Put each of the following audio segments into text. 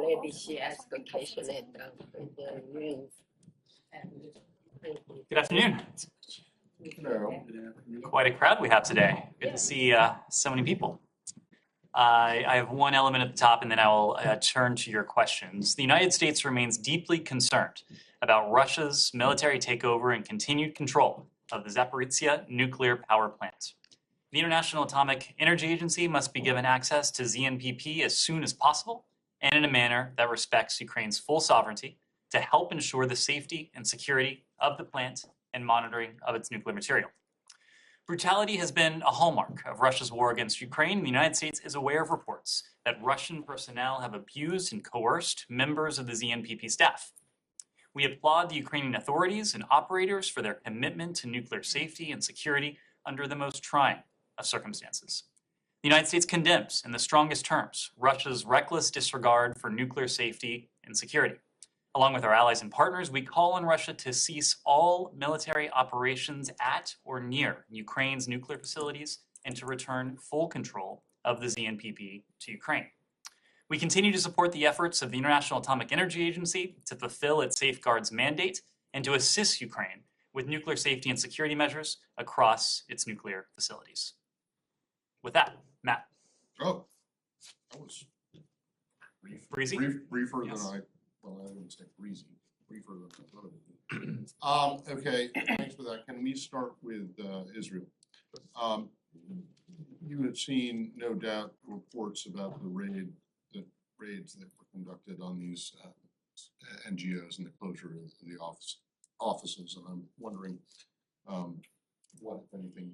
maybe she asked vacation at the rooms. Good afternoon. Hello. Quite a crowd we have today. Good to see so many people. I have one element at the top, and then I will turn to your questions. The United States remains deeply concerned about Russia's military takeover and continued control of the Zaporizhzhia nuclear power plant. The International Atomic Energy Agency must be given access to ZNPP as soon as possible and in a manner that respects Ukraine's full sovereignty to help ensure the safety and security of the plant and monitoring of its nuclear material. Brutality has been a hallmark of Russia's war against Ukraine. The United States is aware of reports that Russian personnel have abused and coerced members of the ZNPP staff. We applaud the Ukrainian authorities and operators for their commitment to nuclear safety and security under the most trying of circumstances. The United States condemns, in the strongest terms, Russia's reckless disregard for nuclear safety and security. Along with our allies and partners, we call on Russia to cease all military operations at or near Ukraine's nuclear facilities and to return full control of the ZNPP to Ukraine. We continue to support the efforts of the International Atomic Energy Agency to fulfill its safeguards mandate and to assist Ukraine with nuclear safety and security measures across its nuclear facilities. With that, Matt. Oh, that was Breezy? briefer Yes. than I wouldn't say breezy, briefer than I thought it would be. Okay, thanks for that. Can we start with Israel? You had seen, no doubt, reports about the raids that were conducted on these NGOs and the closure of the offices, and I'm wondering what, if anything,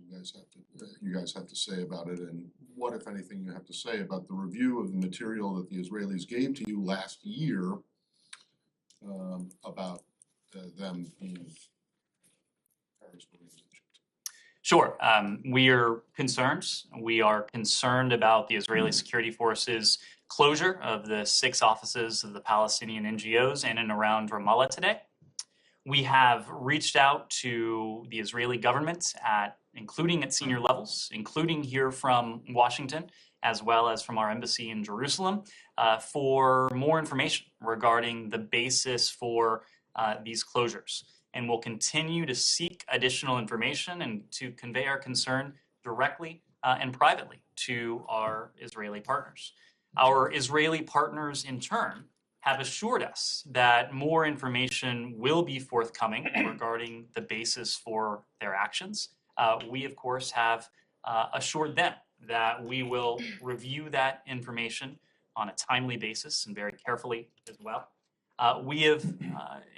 you guys have to say about it, and what, if anything, you have to say about the review of the material that the Israelis gave to you last year about them being terrorist organizations. Sure. We are concerned. We are concerned about the Israeli security forces' closure of the 6 offices of the Palestinian NGOs in and around Ramallah today. We have reached out to the Israeli government, including at senior levels, including here from Washington, as well as from our embassy in Jerusalem, for more information regarding the basis for these closures. And we'll continue to seek additional information and to convey our concern directly and privately to our Israeli partners. Our Israeli partners, in turn, have assured us that more information will be forthcoming regarding the basis for their actions. We, of course, have assured them that we will review that information on a timely basis and very carefully as well. We have,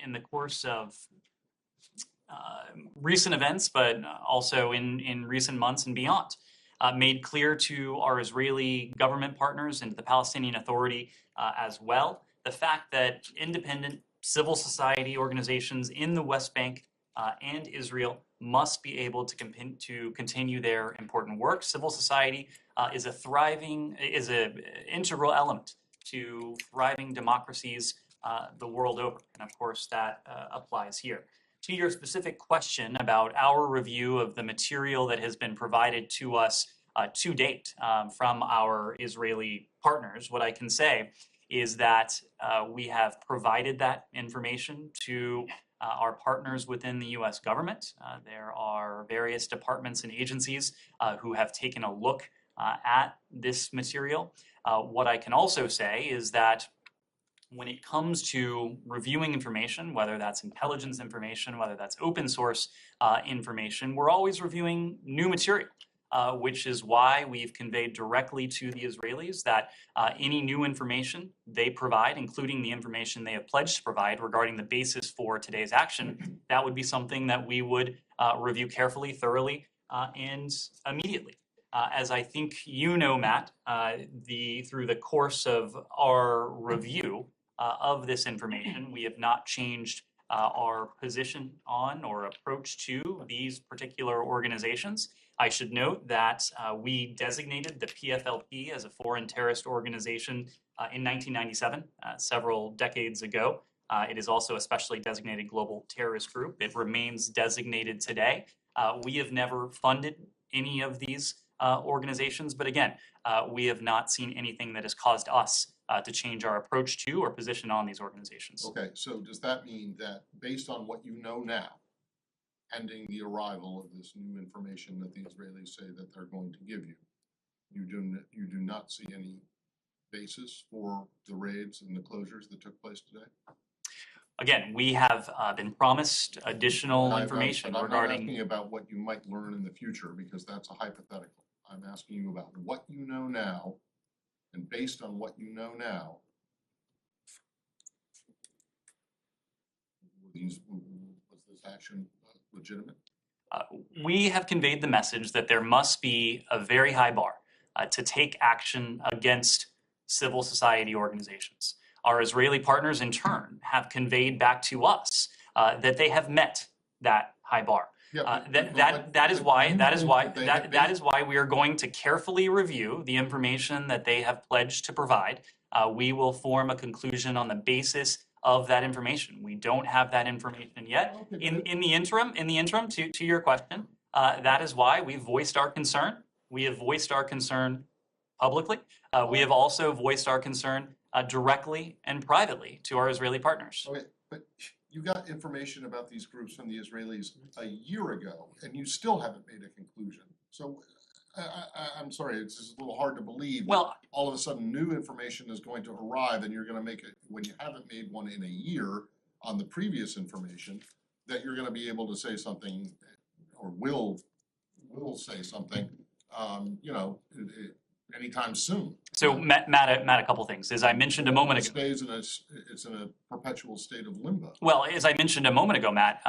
in the course of recent events, but also in recent months and beyond, made clear to our Israeli government partners and to the Palestinian Authority as well the fact that independent civil society organizations in the West Bank and Israel must be able to continue their important work. Civil society is an integral element to thriving democracies the world over, and of course that applies here. To your specific question about our review of the material that has been provided to us to date from our Israeli partners, what I can say is that we have provided that information to our partners within the U.S. government. There are various departments and agencies who have taken a look at this material. What I can also say is that when it comes to reviewing information, whether that's intelligence information, whether that's open source information, we're always reviewing new material, which is why we've conveyed directly to the Israelis that any new information they provide, including the information they have pledged to provide regarding the basis for today's action, that would be something that we would review carefully, thoroughly, and immediately. As I think you know, Matt, through the course of our review of this information, we have not changed our position on or approach to these particular organizations. I should note that we designated the PFLP as a foreign terrorist organization in 1997, several decades ago. It is also a specially designated global terrorist group. It remains designated today. We have never funded any of these organizations, but again, we have not seen anything that has caused us to change our approach to or position on these organizations. Okay, so does that mean that based on what you know now, pending the arrival of this new information that the Israelis say that they're going to give you, you do not see any basis for the raids and the closures that took place today? Again, we have been promised additional But information but I'm not regarding. asking about what you might learn in the future, because that's a hypothetical. I'm asking you about what you know now, and based on what you know now, was this action legitimate? We have conveyed the message that there must be a very high bar to take action against civil society organizations. Our Israeli partners, in turn, have conveyed back to us that they have met that high bar. That is why we are going to carefully review the information that they have pledged to provide. We will form a conclusion on the basis of that information. We don't have that information yet. In the interim, to your question, that is why we voiced our concern. We have voiced our concern publicly. We have also voiced our concern directly and privately to our Israeli partners. Okay, but you got information about these groups from the Israelis a year ago, and you still haven't made a conclusion. So I'm sorry, it's just a little hard to believe. Well, all of a sudden new information is going to arrive, and you're going to make it when you haven't made one in a year on the previous information, that you're going to be able to say something, or will say something, anytime soon. So Matt, a couple things. As I mentioned a moment ago, It's in a perpetual state of limbo. Well, as I mentioned a moment ago, Matt,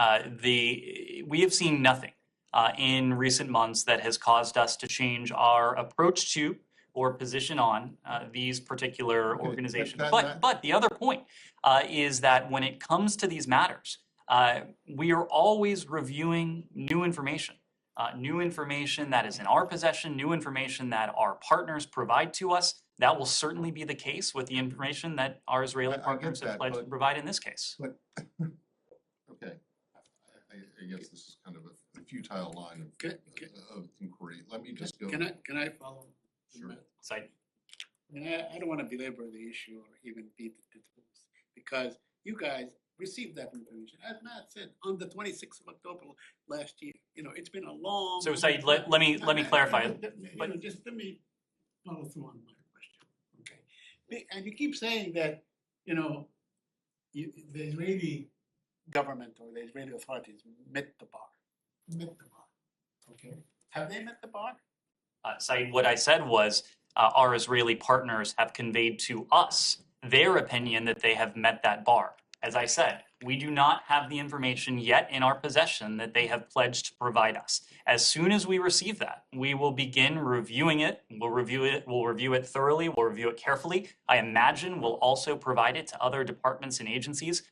we have seen nothing in recent months that has caused us to change our approach to or position on these particular organizations. But the other point is that when it comes to these matters, we are always reviewing new information. New information that is in our possession, new information that our partners provide to us. That will certainly be the case with the information that our Israeli partners have pledged to provide in this case. But, okay, I guess this is kind of a futile line of inquiry. Let me just go. Can I follow? Sure. I don't want to belabor the issue or even beat the details, because you guys received that information, as Matt said, on the 26th of October last year. It's been a long. So Said, let me clarify. Just let me follow through on my question. Okay, and you keep saying that the Israeli government or the Israeli authorities met the bar. Okay, have they met the bar? Said, what I said was our Israeli partners have conveyed to us their opinion that they have met that bar. As I said, we do not have the information yet in our possession that they have pledged to provide us. As soon as we receive that, we will begin reviewing it. We'll review it thoroughly. We'll review it carefully. I imagine we'll also provide it to other departments and agencies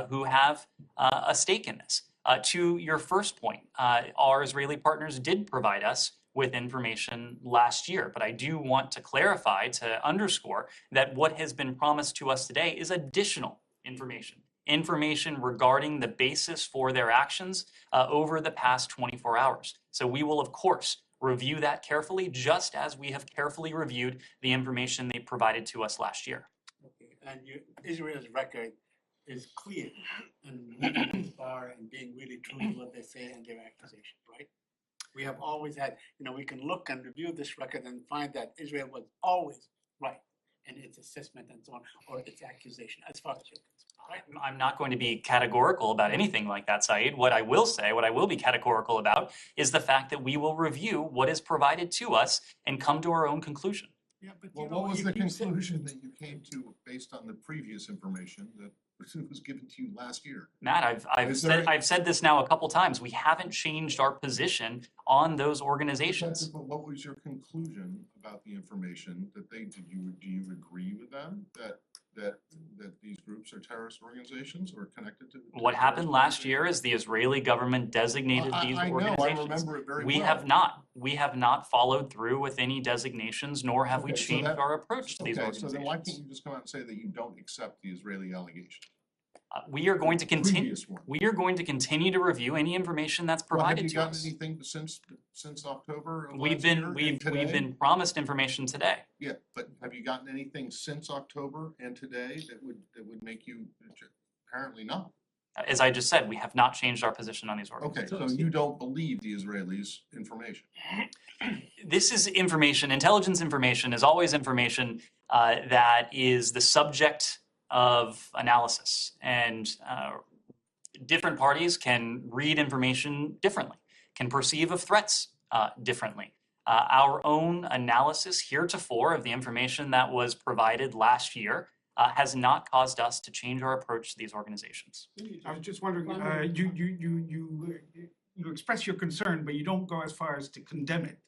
who have a stake in this. To your first point, our Israeli partners did provide us with information last year, but I do want to clarify, to underscore that what has been promised to us today is additional information regarding the basis for their actions over the past 24 hours. So we will, of course, review that carefully, just as we have carefully reviewed the information they provided to us last year. Okay, and Israel's record is clear and meeting this bar and being really true to what they say and their accusations, right? We have always had, we can look and review this record and find that Israel was always right in its assessment and so on, or its accusation, as far as you're concerned, right? I'm not going to be categorical about anything like that, Said. What I will be categorical about is the fact that we will review what is provided to us and come to our own conclusion. Yeah, but what was the conclusion that you came to based on the previous information that was given to you last year? Matt, I've said this now a couple times. We haven't changed our position on those organizations. But what was your conclusion about the information that they did? Do you agree with them that these groups are terrorist organizations or connected to? What happened last year is the Israeli government designated these organizations. I remember it very well. We have not followed through with any designations, nor have we changed our approach to these organizations. So then why can't you just come out and say that you don't accept the Israeli allegation? We are going to continue. Previous one. We are going to continue to review any information that's Well, have provided you to gotten us. anything since October of We've last year been and we've today? been promised information today. Yeah, but have you gotten anything since October and today that would make you, apparently not? As I just said, we have not changed our position on these Okay, organizations. so you don't believe the Israelis' information? This is information, intelligence information is always information that is the subject of analysis. And different parties can read information differently, can perceive of threats differently. Our own analysis heretofore of the information that was provided last year has not caused us to change our approach to these organizations. I was just wondering, you express your concern, but you don't go as far as to condemn it.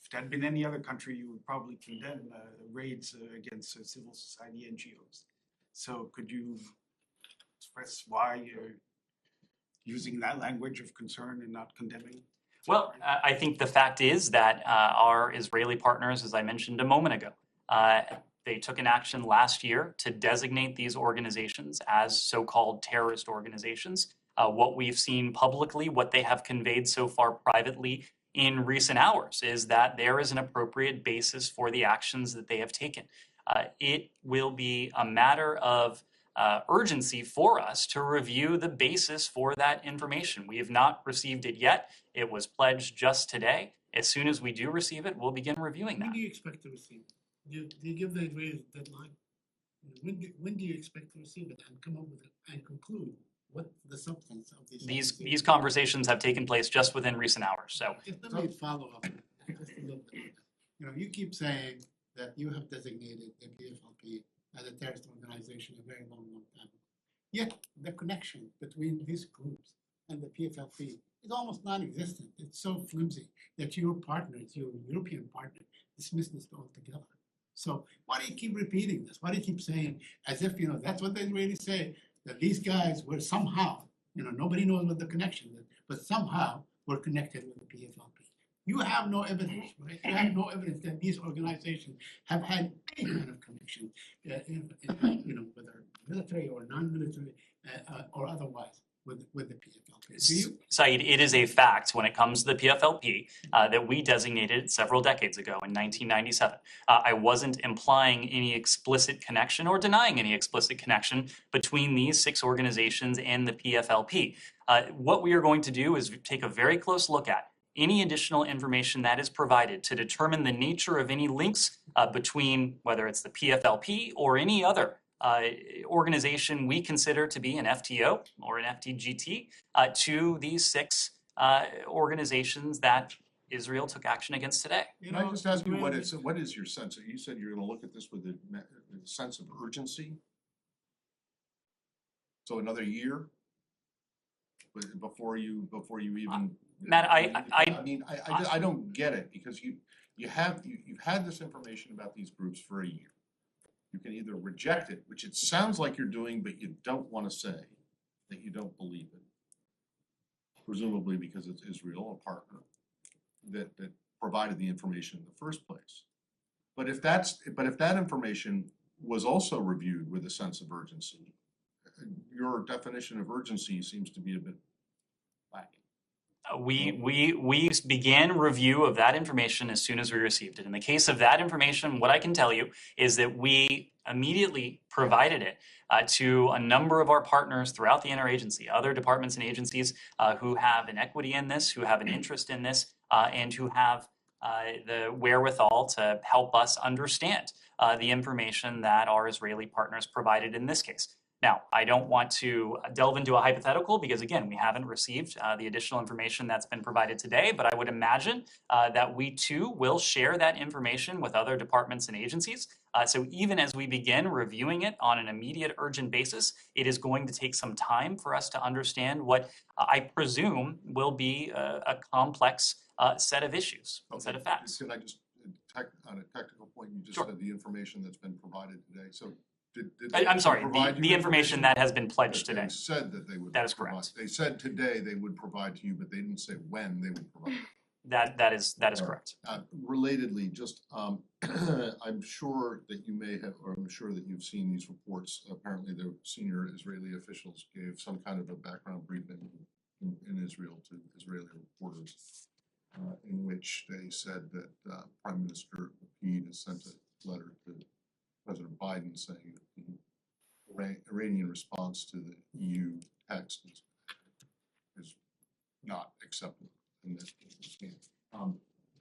If it had been any other country, you would probably condemn raids against civil society NGOs. So could you express why you're using that language of concern and not condemning? Well, I think the fact is that our Israeli partners, as I mentioned a moment ago, they took an action last year to designate these organizations as so-called terrorist organizations. What we've seen publicly, what they have conveyed so far privately in recent hours, is that there is an appropriate basis for the actions that they have taken. It will be a matter of urgency for us to review the basis for that information. We have not received it yet. It was pledged just today. As soon as we do receive it, we'll begin reviewing that. When do you expect to receive it? Do you give the Israelis a deadline? When do you expect to receive it and come up with it and conclude what the substance of These conversations have taken place just within recent hours. So Just let me follow up just a little bit. You know, you keep saying that you have designated the PFLP as a terrorist organization a very long time. Yet the connection between these groups and the PFLP is almost non-existent. It's so flimsy that your partners, your European partner, dismiss this altogether. So why do you keep repeating this? Why do you keep saying, as if, you know, that's what the Israelis say, that these guys were somehow, you know, nobody knows what the connection is, but somehow were connected with the PFLP. You have no evidence, right? You have no evidence that these organizations have had any kind of connection, you know, whether military or non-military or otherwise with the PFLP. Do you? Saeed, it is a fact when it comes to the PFLP that we designated several decades ago in 1997. I wasn't implying any explicit connection or denying any explicit connection between these 6 organizations and the PFLP. What we are going to do is take a very close look at any additional information that is provided to determine the nature of any links between whether it's the PFLP or any other organization we consider to be an FTO or an FTGT to these 6 organizations that Israel took action against today. Can I just ask you, what is your sense? You said you're going to look at this with a sense of urgency? So another year before you even. Matt, I mean, I don't get it, because you've had this information about these groups for a year. You can either reject it, which it sounds like you're doing, but you don't want to say that you don't believe it, presumably because it's Israel, a partner that provided the information in the first place. But if that information was also reviewed with a sense of urgency, your definition of urgency seems to be a bit lacking. We began review of that information as soon as we received it. In the case of that information, what I can tell you is that we immediately provided it to a number of our partners throughout the interagency, other departments and agencies who have an equity in this, who have an interest in this, and who have the wherewithal to help us understand the information that our Israeli partners provided in this case. Now, I don't want to delve into a hypothetical because, again, we haven't received the additional information that's been provided today, but I would imagine that we too will share that information with other departments and agencies. So even as we begin reviewing it on an immediate, urgent basis, it is going to take some time for us to understand what I presume will be a complex set of issues, set of facts. Can I just, on a technical point, you just Sure. said the information that's been provided today. So did I'm sorry, provide the you information that has been pledged that today. They said that they would. That is provide. correct. They said today they would provide to you, but they didn't say when they would provide. That is All right. correct. Relatedly, just, I'm sure that you may have, or I'm sure that you've seen these reports. Apparently, the senior Israeli officials gave some kind of a background briefing in Israel to Israeli reporters, in which they said that Prime Minister Lapid has sent a letter to President Biden saying that the Iranian response to the EU text is not acceptable. And that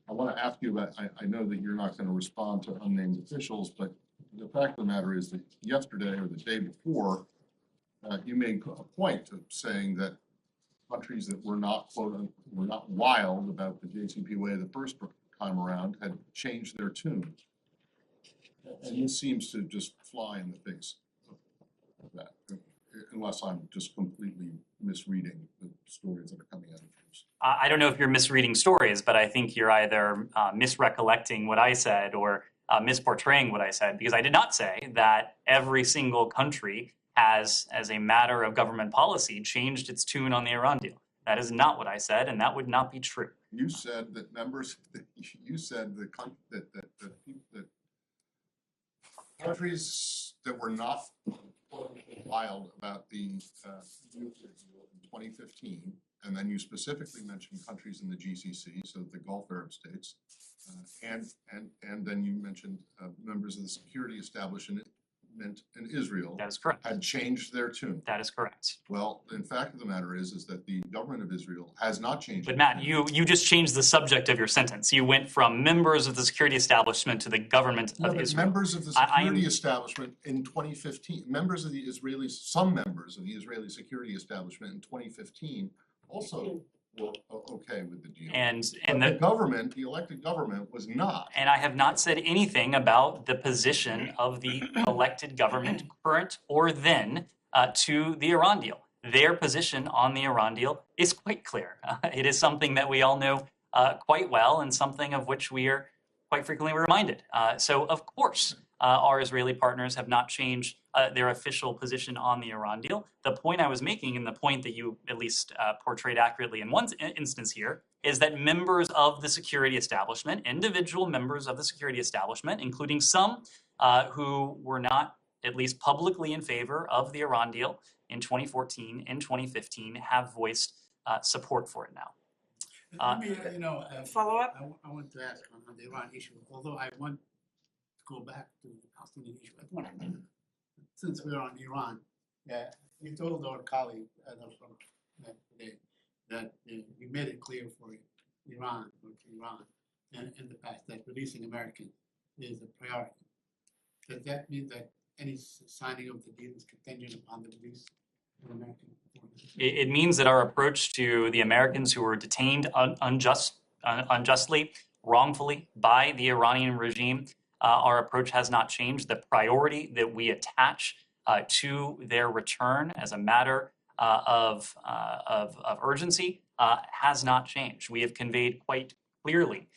I want to ask you about, I know that you're not going to respond to unnamed officials, but the fact of the matter is that yesterday or the day before, you made a point of saying that countries that were not, quote, were not wild about the JCPOA the first time around had changed their tune. And this seems to just fly in the face of that, unless I'm just completely misreading the stories that are coming out of this. I don't know if you're misreading stories, but I think you're either misrecollecting what I said or misportraying what I said, because I did not say that every single country has, as a matter of government policy, changed its tune on the Iran deal. That is not what I said, and that would not be true. You said that members, you said that countries that were not wild about the nuclear deal in 2015, and then you specifically mentioned countries in the GCC, so the Gulf Arab states, and then you mentioned members of the security establishment in Israel. That is correct. Had changed their tune. That is correct. Well, in fact of the matter is that the government of Israel has not changed. But Matt, you just changed the subject of your sentence. You went from members of the security establishment to the government of Israel. Members of the security establishment in 2015, members of the Israeli, some members of the Israeli security establishment in 2015 also were okay with the deal. And the government, the elected government, was not. And I have not said anything about the position of the elected government, current or then, to the Iran deal. Their position on the Iran deal is quite clear. It is something that we all know quite well, and something of which we are quite frequently reminded. So, of course, our Israeli partners have not changed their official position on the Iran deal. The point I was making, and the point that you at least portrayed accurately in one instance here, is that members of the security establishment, individual members of the security establishment, including some who were not at least publicly in favor of the Iran deal in 2014 and 2015, have voiced support for it now. Let me, Follow up? I want to ask on the Iran issue, although I want to go back to the Palestinian issue at one point. Since we're on Iran, you told our colleague today that you made it clear for Iran in the past that releasing Americans is a priority. Does that mean that any signing of the deal is contingent upon the release of American foreigners? It means that our approach to the Americans who were detained unjustly, wrongfully by the Iranian regime, our approach has not changed. The priority that we attach to their return as a matter of urgency has not changed. We have conveyed quite clearly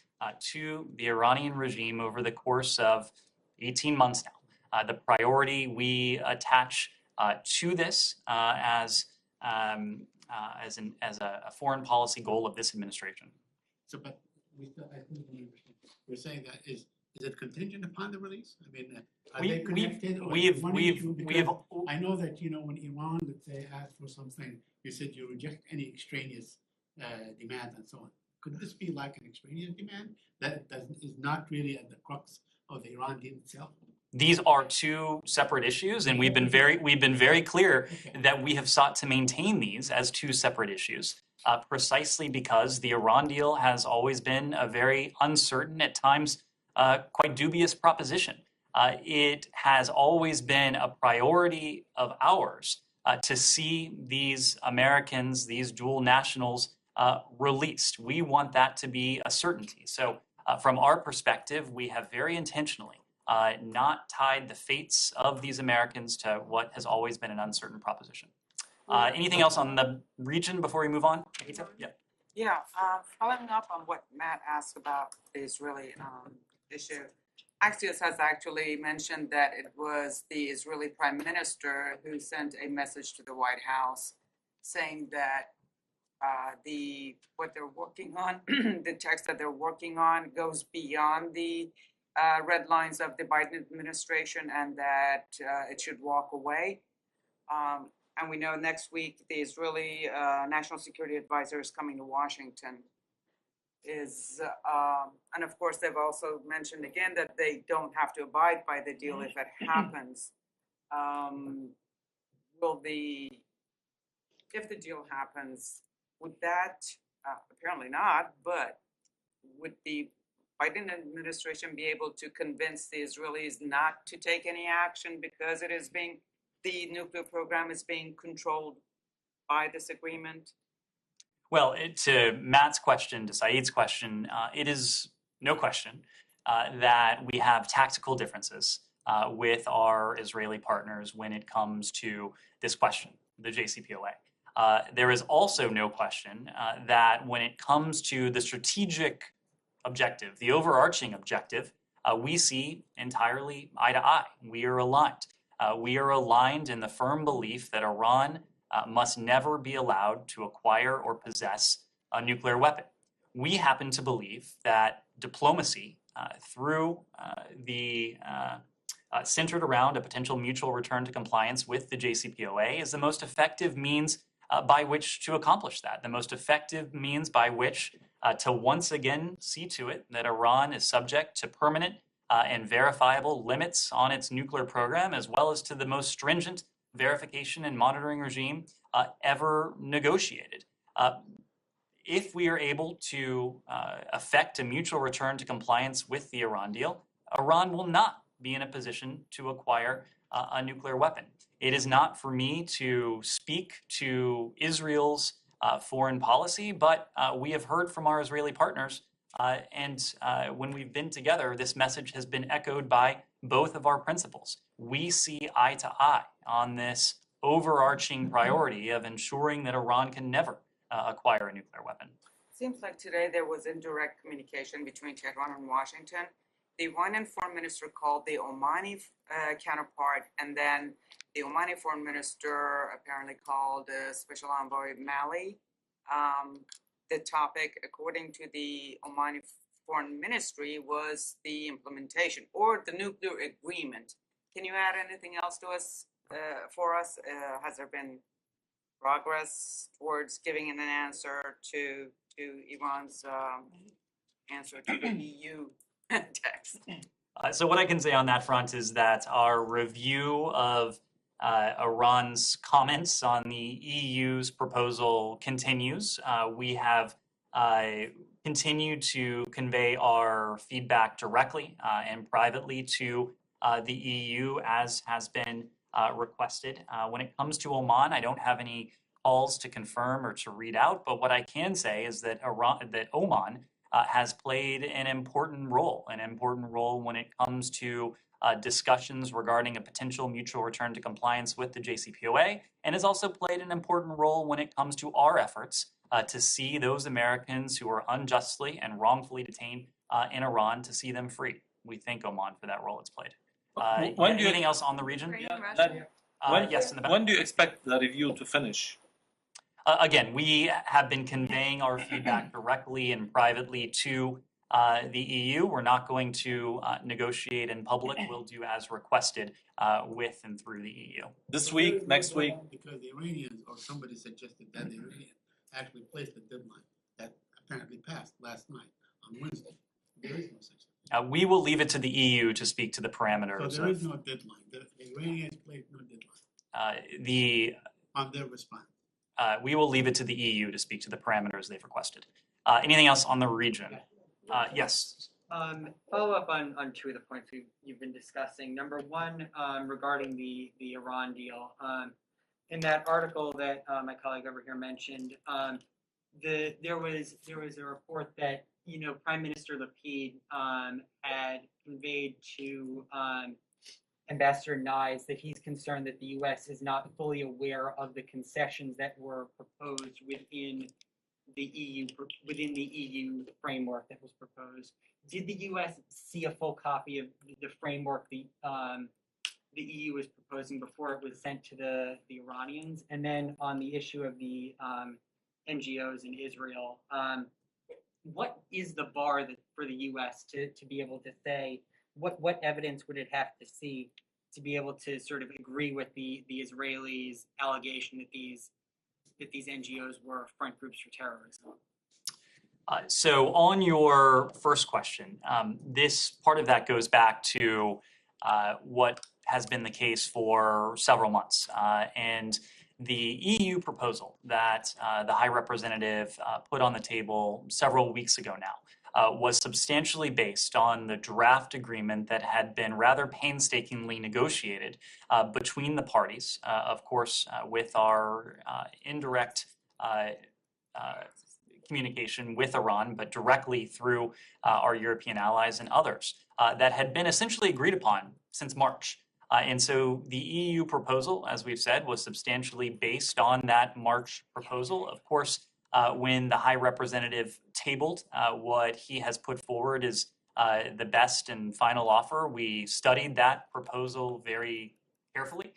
to the Iranian regime over the course of 18 months now the priority we attach to this as a foreign policy goal of this administration. So, but I think we're saying that is it contingent upon the release? I mean, are they connected? I know that when Iran, let's say, asked for something, you said you reject any extraneous demand and so on. Could this be like an extraneous demand that is not really at the crux of the Iran deal itself? These are two separate issues, and we've been very clear that we have sought to maintain these as two separate issues, precisely because the Iran deal has always been a very uncertain, at times quite dubious proposition. It has always been a priority of ours to see these Americans, these dual nationals, released. We want that to be a certainty. So from our perspective, we have very intentionally not tied the fates of these Americans to what has always been an uncertain proposition. Anything else on the region before we move on? Yeah. Yeah, following up on what Matt asked about the Israeli issue, Axios has actually mentioned that it was the Israeli Prime Minister who sent a message to the White House saying that what they're working on, the text that they're working on goes beyond the red lines of the Biden administration, and that it should walk away. And we know next week the Israeli National Security Advisor is coming to Washington. And of course, they've also mentioned again that they don't have to abide by the deal if it happens. If the deal happens, would that, apparently not, but would the Biden administration be able to convince the Israelis not to take any action because the nuclear program is being controlled by this agreement? Well, to Matt's question, to Saeed's question, it is no question that we have tactical differences with our Israeli partners when it comes to this question, the JCPOA. There is also no question that when it comes to the strategic objective, the overarching objective, we see entirely eye to eye. We are aligned. We are aligned in the firm belief that Iran must never be allowed to acquire or possess a nuclear weapon. We happen to believe that diplomacy centered around a potential mutual return to compliance with the JCPOA is the most effective means by which to accomplish that, the most effective means by which to once again see to it that Iran is subject to permanent and verifiable limits on its nuclear program, as well as to the most stringent verification and monitoring regime ever negotiated. If we are able to effect a mutual return to compliance with the Iran deal, Iran will not be in a position to acquire a nuclear weapon. It is not for me to speak to Israel's foreign policy, but we have heard from our Israeli partners, and when we've been together, this message has been echoed by both of our principals. We see eye to eye on this overarching priority of ensuring that Iran can never acquire a nuclear weapon. Seems like today there was indirect communication between Tehran and Washington. The Iranian foreign minister called the Omani counterpart, and then the Omani foreign minister apparently called Special Envoy Mali. The topic, according to the Omani foreign ministry, was the implementation or the nuclear agreement. Can you add anything else to us, for us? Has there been progress towards giving an answer to Iran's answer to the EU text? So what I can say on that front is that our review of Iran's comments on the EU's proposal continues. We have continued to convey our feedback directly and privately to the EU, as has been requested. When it comes to Oman, I don't have any calls to confirm or to read out, but what I can say is that Oman has played an important role when it comes to discussions regarding a potential mutual return to compliance with the JCPOA, and has also played an important role when it comes to our efforts to see those Americans who are unjustly and wrongfully detained in Iran, to see them free. We thank Oman for that role it's played. Anything else on the region? Yes, in the back. When do you expect the review to finish? Again, we have been conveying our feedback directly and privately to the EU. We're not going to negotiate in public. We'll do as requested with and through the EU. This week, next week? Because the Iranians, or somebody suggested that the Iranians actually placed the deadline that apparently passed last night on Wednesday. There is no such thing. We will leave it to the EU to speak to the parameters. So there is no deadline. The Iranians placed no deadline on their response. We will leave it to the EU to speak to the parameters they've requested. Anything else on the region? Yes. Follow up on two of the points you've been discussing. Number one, regarding the Iran deal. In that article that my colleague over here mentioned, there was a report that Prime Minister Lapid had conveyed to Ambassador Nyes that he's concerned that the U.S. is not fully aware of the concessions that were proposed within the EU framework that was proposed. Did the U.S. see a full copy of the framework the EU was proposing before it was sent to the Iranians? And then on the issue of the NGOs in Israel. What is the bar for the U.S. to be able to say what evidence would it have to see to be able to sort of agree with the Israelis' allegation that these NGOs were front groups for terrorism? So on your first question, this part of that goes back to what has been the case for several months. And the EU proposal that the High Representative put on the table several weeks ago now was substantially based on the draft agreement that had been rather painstakingly negotiated between the parties, of course, with our indirect communication with Iran, but directly through our European allies and others that had been essentially agreed upon since March. And so the EU proposal, as we've said, was substantially based on that March proposal. Of course, when the High Representative tabled what he has put forward as the best and final offer, we studied that proposal very carefully.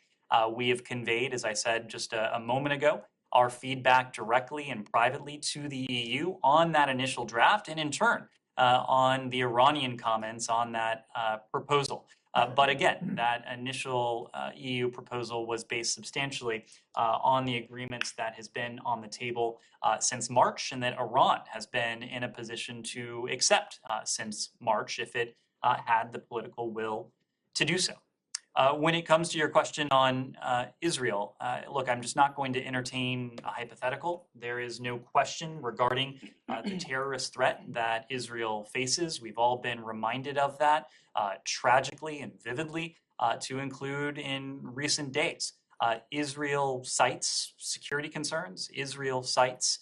We have conveyed, as I said just a moment ago, our feedback directly and privately to the EU on that initial draft, and in turn on the Iranian comments on that proposal. But again, that initial EU proposal was based substantially on the agreements that has been on the table since March, and that Iran has been in a position to accept since March if it had the political will to do so. When it comes to your question on Israel, look, I'm just not going to entertain a hypothetical. There is no question regarding the terrorist threat that Israel faces. We've all been reminded of that tragically and vividly, to include in recent days. Israel cites security concerns. Israel cites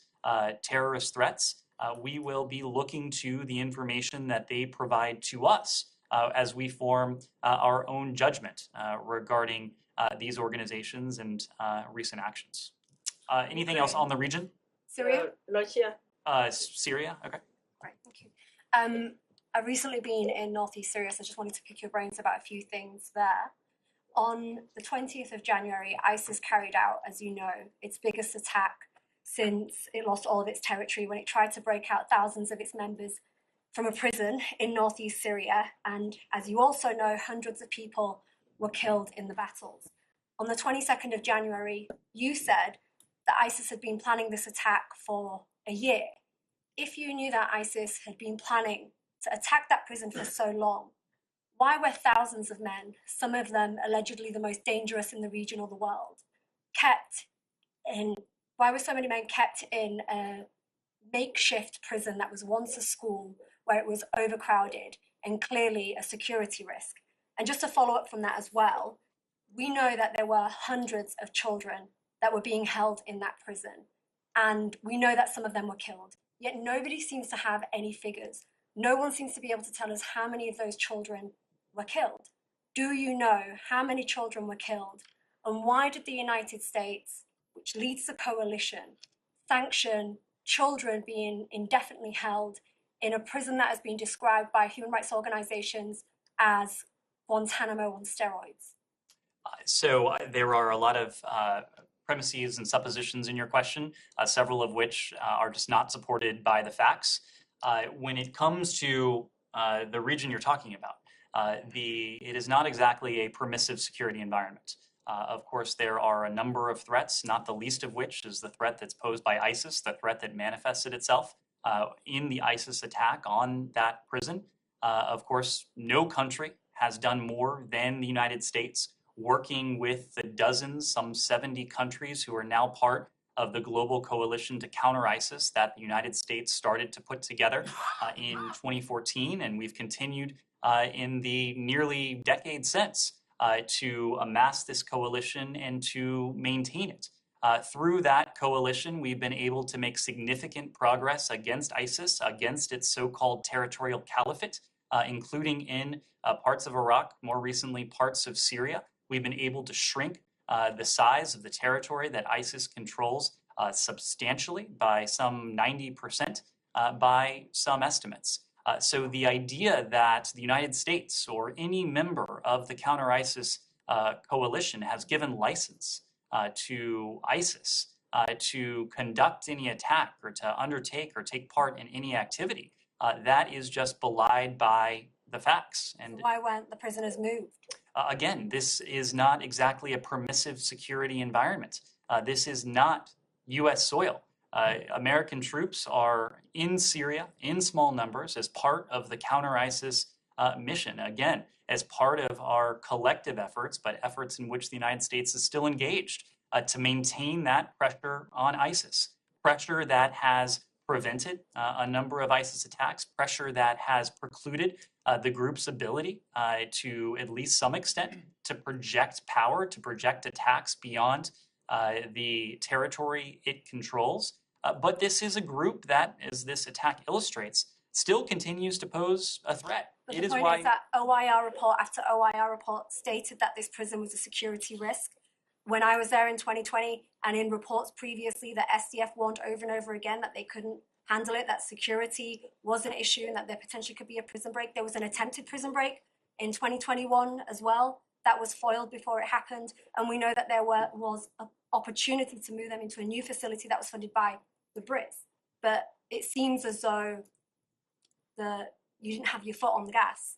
terrorist threats. We will be looking to the information that they provide to us as we form our own judgment regarding these organizations and recent actions. Anything else on the region? Syria? Russia? Syria, okay. Right, thank you. I've recently been in northeast Syria, so I just wanted to pick your brains about a few things there. On the 20th of January, ISIS carried out, as you know, its biggest attack since it lost all of its territory when it tried to break out thousands of its members from a prison in northeast Syria. And as you also know, hundreds of people were killed in the battles. On the 22nd of January, you said that ISIS had been planning this attack for a year. If you knew that ISIS had been planning to attack that prison for so long, why were thousands of men, some of them allegedly the most dangerous in the region or the world, why were so many men kept in a makeshift prison that was once a school, where it was overcrowded and clearly a security risk? And just to follow up from that as well, we know that there were hundreds of children that were being held in that prison, and we know that some of them were killed. Yet nobody seems to have any figures. No one seems to be able to tell us how many of those children were killed. Do you know how many children were killed? And why did the United States, which leads the coalition, sanction children being indefinitely held in a prison that has been described by human rights organizations as Guantanamo on steroids? So there are a lot of premises and suppositions in your question, several of which are just not supported by the facts. When it comes to the region you're talking about, it is not exactly a permissive security environment. Of course, there are a number of threats, not the least of which is the threat that's posed by ISIS, the threat that manifested itself in the ISIS attack on that prison. Of course, no country has done more than the United States, working with the dozens, some 70 countries who are now part of the global coalition to counter ISIS that the United States started to put together in 2014, and we've continued in the nearly decade since to amass this coalition and to maintain it. Through that coalition, we've been able to make significant progress against ISIS, against its so-called territorial caliphate, including in parts of Iraq, more recently parts of Syria. We've been able to shrink the size of the territory that ISIS controls substantially, by some 90% by some estimates. So the idea that the United States or any member of the counter-ISIS coalition has given license to ISIS to conduct any attack or to undertake or take part in any activity, that is just belied by the facts. And Why weren't the prisoners moved? again, this is not exactly a permissive security environment. This is not U.S. soil. American troops are in Syria in small numbers as part of the counter-ISIS mission. Again, as part of our collective efforts, but efforts in which the United States is still engaged to maintain that pressure on ISIS. Pressure that has prevented a number of ISIS attacks, pressure that has precluded the group's ability to, at least some extent, to project power, to project attacks beyond the territory it controls. But this is a group that, as this attack illustrates, still continues to pose a threat. But It the is point why is that OIR report after OIR report stated that this prison was a security risk. When I was there in 2020 and in reports previously, the SDF warned over and over again that they couldn't handle it, that security was an issue and that there potentially could be a prison break. There was an attempted prison break in 2021 as well. That was foiled before it happened. And we know that there was an opportunity to move them into a new facility that was funded by the Brits. But it seems as though you didn't have your foot on the gas.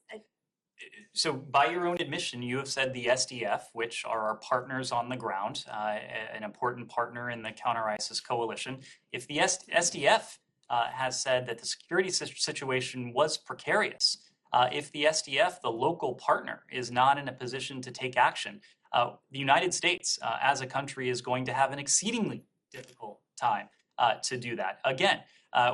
So by your own admission, you have said the SDF, which are our partners on the ground, an important partner in the counter-ISIS coalition. If the SDF has said that the security situation was precarious, if the SDF, the local partner, is not in a position to take action, the United States as a country is going to have an exceedingly difficult time to do that. Again,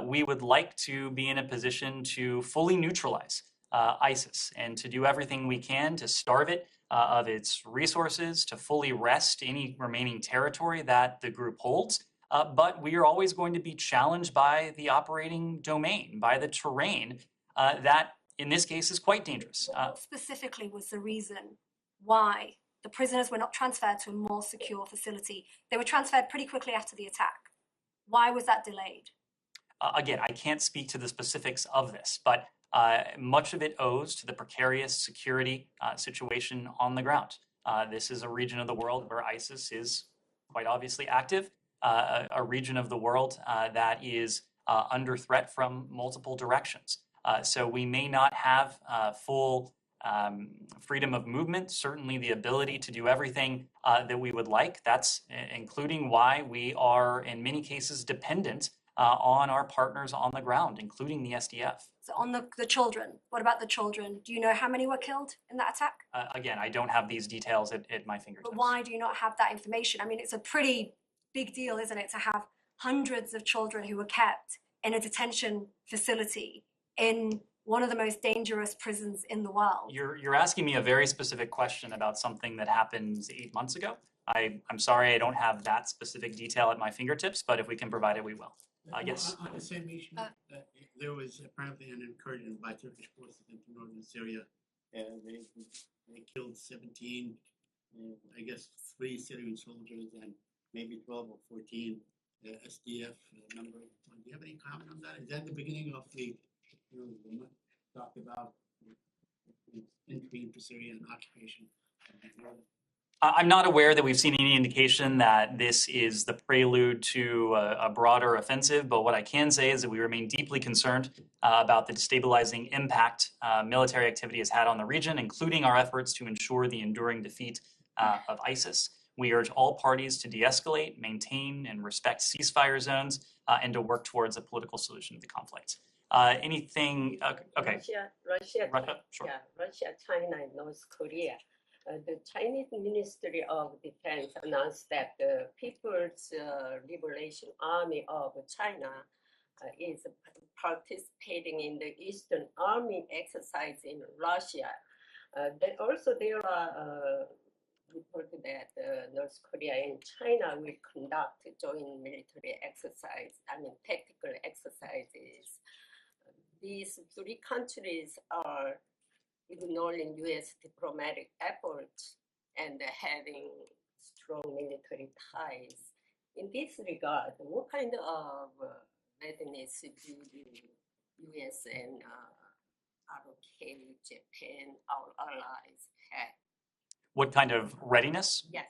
we would like to be in a position to fully neutralize ISIS and to do everything we can to starve it of its resources, to fully wrest any remaining territory that the group holds. But we are always going to be challenged by the operating domain, by the terrain that in this case is quite dangerous. What specifically was the reason why the prisoners were not transferred to a more secure facility? They were transferred pretty quickly after the attack. Why was that delayed? Again, I can't speak to the specifics of this, but much of it owes to the precarious security situation on the ground. This is a region of the world where ISIS is quite obviously active, a region of the world that is under threat from multiple directions. So we may not have full freedom of movement, certainly the ability to do everything that we would like. That's including why we are in many cases dependent on our partners on the ground, including the SDF. So on the children, what about the children? Do you know how many were killed in that attack? Again, I don't have these details at my fingertips. But why do you not have that information? I mean, it's a pretty big deal, isn't it, to have hundreds of children who were kept in a detention facility in one of the most dangerous prisons in the world. You're asking me a very specific question about something that happened 8 months ago. I'm sorry I don't have that specific detail at my fingertips, but if we can provide it, we will. Yes. On the same issue, there was apparently an incursion by Turkish forces into northern Syria. They killed 17, I guess 3 Syrian soldiers and maybe 12 or 14 SDF members. Do you have any comment on that? Is that the beginning of the talk about entry into Syria and occupation? I'm not aware that we've seen any indication that this is the prelude to a broader offensive, but what I can say is that we remain deeply concerned about the destabilizing impact military activity has had on the region, including our efforts to ensure the enduring defeat of ISIS. We urge all parties to de-escalate, maintain, and respect ceasefire zones, and to work towards a political solution to the conflict. Anything? Okay. Russia, sure. yeah, Russia, China, and North Korea. The Chinese Ministry of Defense announced that the People's Liberation Army of China is participating in the Eastern Army exercise in Russia. Then also there are reports that North Korea and China will conduct joint military exercise, tactical exercises. These 3 countries are ignoring U.S. diplomatic efforts and having strong military ties. In this regard, what kind of readiness do the U.S. and ROK, Japan, our allies have? What kind of readiness? Yes.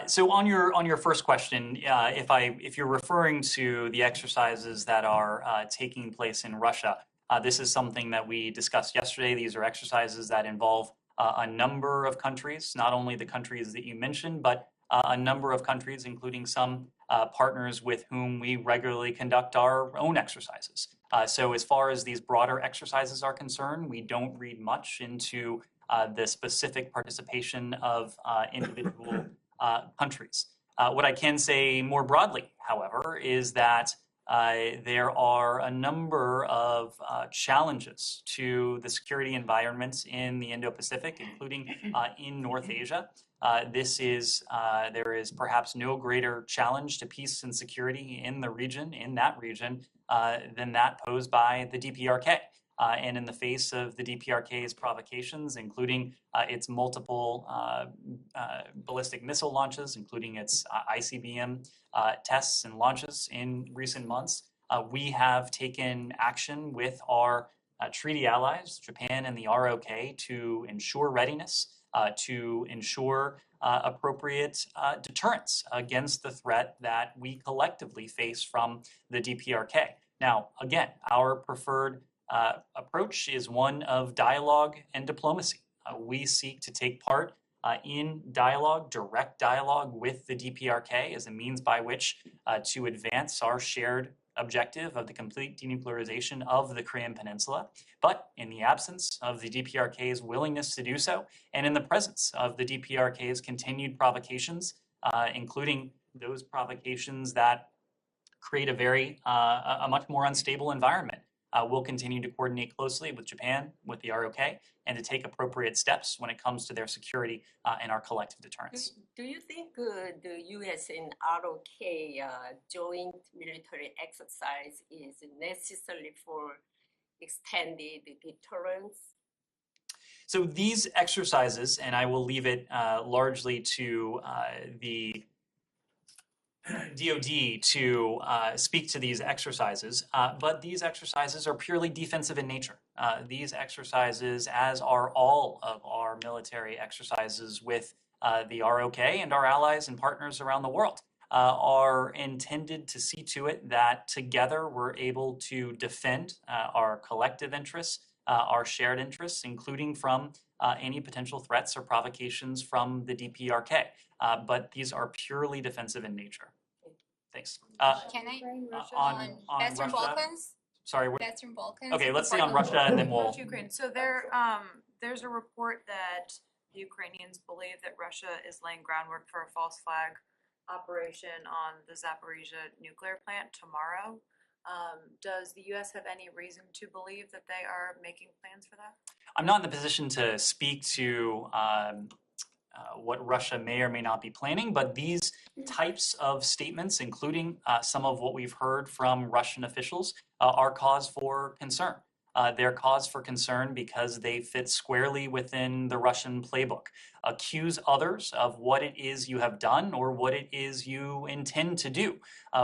So on your first question, if you're referring to the exercises that are taking place in Russia, this is something that we discussed yesterday. These are exercises that involve a number of countries, not only the countries that you mentioned, but a number of countries, including some partners with whom we regularly conduct our own exercises. So as far as these broader exercises are concerned, we don't read much into the specific participation of individual countries. What I can say more broadly, however, is that there are a number of challenges to the security environments in the Indo-Pacific, including in North Asia. There is perhaps no greater challenge to peace and security in that region, than that posed by the DPRK. And in the face of the DPRK's provocations, including its multiple ballistic missile launches, including its ICBM tests and launches in recent months, we have taken action with our treaty allies, Japan and the ROK, to ensure readiness, to ensure appropriate deterrence against the threat that we collectively face from the DPRK. Now, again, our preferred approach is one of dialogue and diplomacy. We seek to take part in dialogue, direct dialogue with the DPRK as a means by which to advance our shared objective of the complete denuclearization of the Korean Peninsula. But in the absence of the DPRK's willingness to do so, and in the presence of the DPRK's continued provocations, including those provocations that create a much more unstable environment, we'll continue to coordinate closely with Japan, with the ROK, and to take appropriate steps when it comes to their security and our collective deterrence. Do you think the U.S. and ROK joint military exercise is necessary for extended deterrence? So these exercises, and I will leave it largely to the DoD to speak to these exercises, but these exercises are purely defensive in nature. These exercises, as are all of our military exercises with the ROK and our allies and partners around the world, are intended to see to it that together we're able to defend our collective interests, our shared interests, including from any potential threats or provocations from the DPRK. But these are purely defensive in nature. Thanks. Can I? On Western Russia? Balkans? Sorry. Western Balkans? Okay, let's stay on Russia and then we'll. Ukraine. So there's a report that the Ukrainians believe that Russia is laying groundwork for a false flag operation on the Zaporizhzhia nuclear plant tomorrow. Does the U.S. have any reason to believe that they are making plans for that? I'm not in the position to speak to what Russia may or may not be planning, but these types of statements, including some of what we've heard from Russian officials, are cause for concern. They're cause for concern because they fit squarely within the Russian playbook. Accuse others of what it is you have done or what it is you intend to do.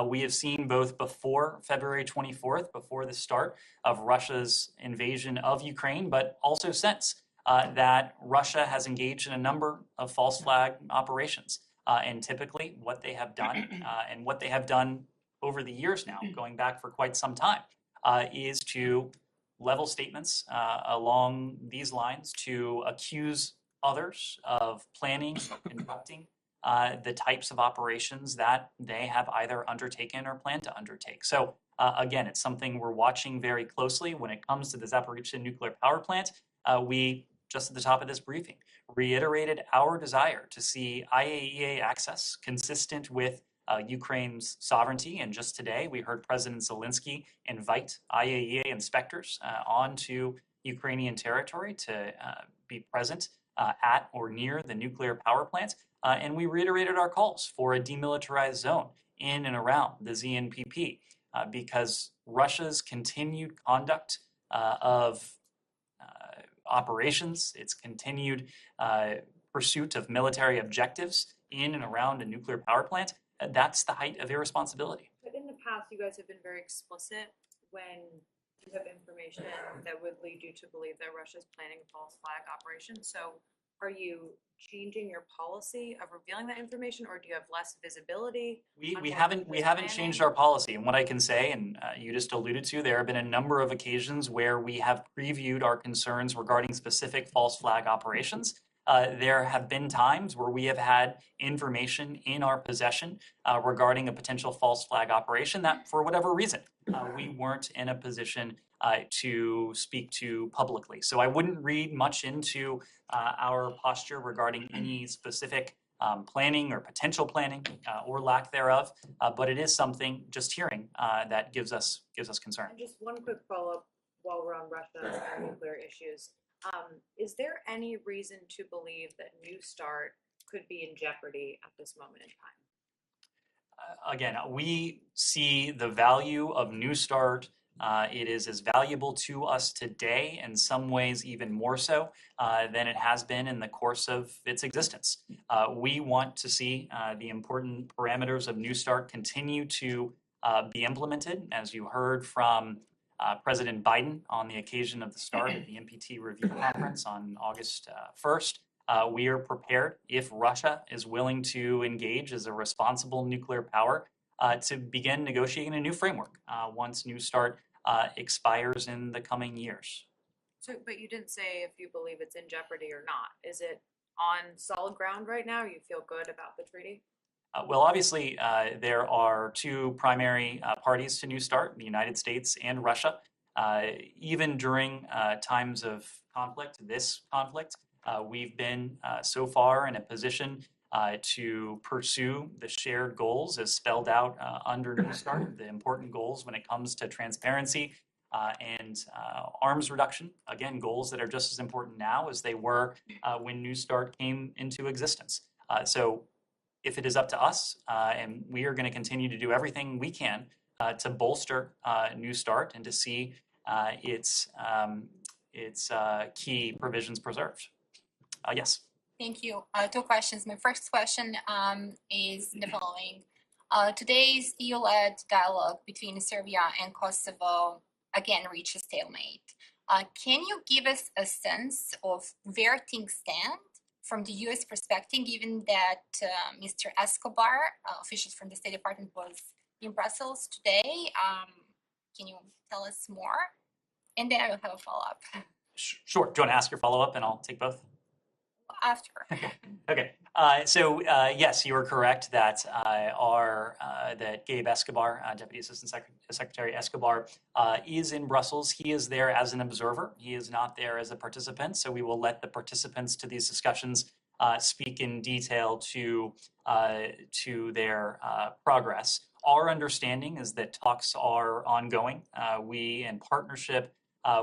We have seen both before February 24th, before the start of Russia's invasion of Ukraine, but also since, that Russia has engaged in a number of false flag operations. And typically what they have done, and what they have done over the years now, going back for quite some time, is to level statements along these lines to accuse others of planning or conducting the types of operations that they have either undertaken or plan to undertake. So again, it's something we're watching very closely when it comes to the Zaporizhzhia nuclear power plant. We, just at the top of this briefing, reiterated our desire to see IAEA access consistent with Ukraine's sovereignty. And just today, we heard President Zelensky invite IAEA inspectors onto Ukrainian territory to be present at or near the nuclear power plant. And we reiterated our calls for a demilitarized zone in and around the ZNPP because Russia's continued conduct of operations, its continued pursuit of military objectives in and around a nuclear power plant, that's the height of irresponsibility. But in the past, you guys have been very explicit when you have information that would lead you to believe that Russia is planning a false flag operation. So are you changing your policy of revealing that information, or do you have less visibility? We on what haven't is changed planning? our policy, and what I can say, and you just alluded to, there have been a number of occasions where we have previewed our concerns regarding specific false flag operations. There have been times where we have had information in our possession regarding a potential false flag operation that, for whatever reason, we weren't in a position to speak to publicly. So I wouldn't read much into our posture regarding any specific planning or potential planning or lack thereof, but it is something, just hearing, that gives us concern. And just one quick follow-up while we're on Russia and nuclear issues. Is there any reason to believe that New START could be in jeopardy at this moment in time? Again, we see the value of New START. It is as valuable to us today, in some ways even more so than it has been in the course of its existence. We want to see the important parameters of New START continue to be implemented, as you heard from President Biden on the occasion of the start of the NPT review conference on August 1st. We are prepared, if Russia is willing to engage as a responsible nuclear power, to begin negotiating a new framework once New START expires in the coming years. So, but you didn't say if you believe it's in jeopardy or not. Is it on solid ground right now? You feel good about the treaty? Well, obviously, there are two primary parties to New START, the United States and Russia. Even during times of conflict, this conflict, we've been so far in a position to pursue the shared goals as spelled out under New START, the important goals when it comes to transparency and arms reduction. Again, goals that are just as important now as they were when New START came into existence. So if it is up to us, and we are going to continue to do everything we can to bolster New START and to see its key provisions preserved. Yes. Thank you. Two questions. My first question is the following. Today's EU-led dialogue between Serbia and Kosovo again reached a stalemate. Can you give us a sense of where things stand from the U.S. perspective, given that Mr. Escobar, officials from the State Department, was in Brussels today? Can you tell us more? And then I will have a follow-up. Sure. Do you want to ask your follow-up and I'll take both? After. Okay. So yes, you are correct that that Gabe Escobar, Deputy Assistant Secretary Escobar, is in Brussels. He is there as an observer. He is not there as a participant. So we will let the participants to these discussions speak in detail to their progress. Our understanding is that talks are ongoing. We, in partnership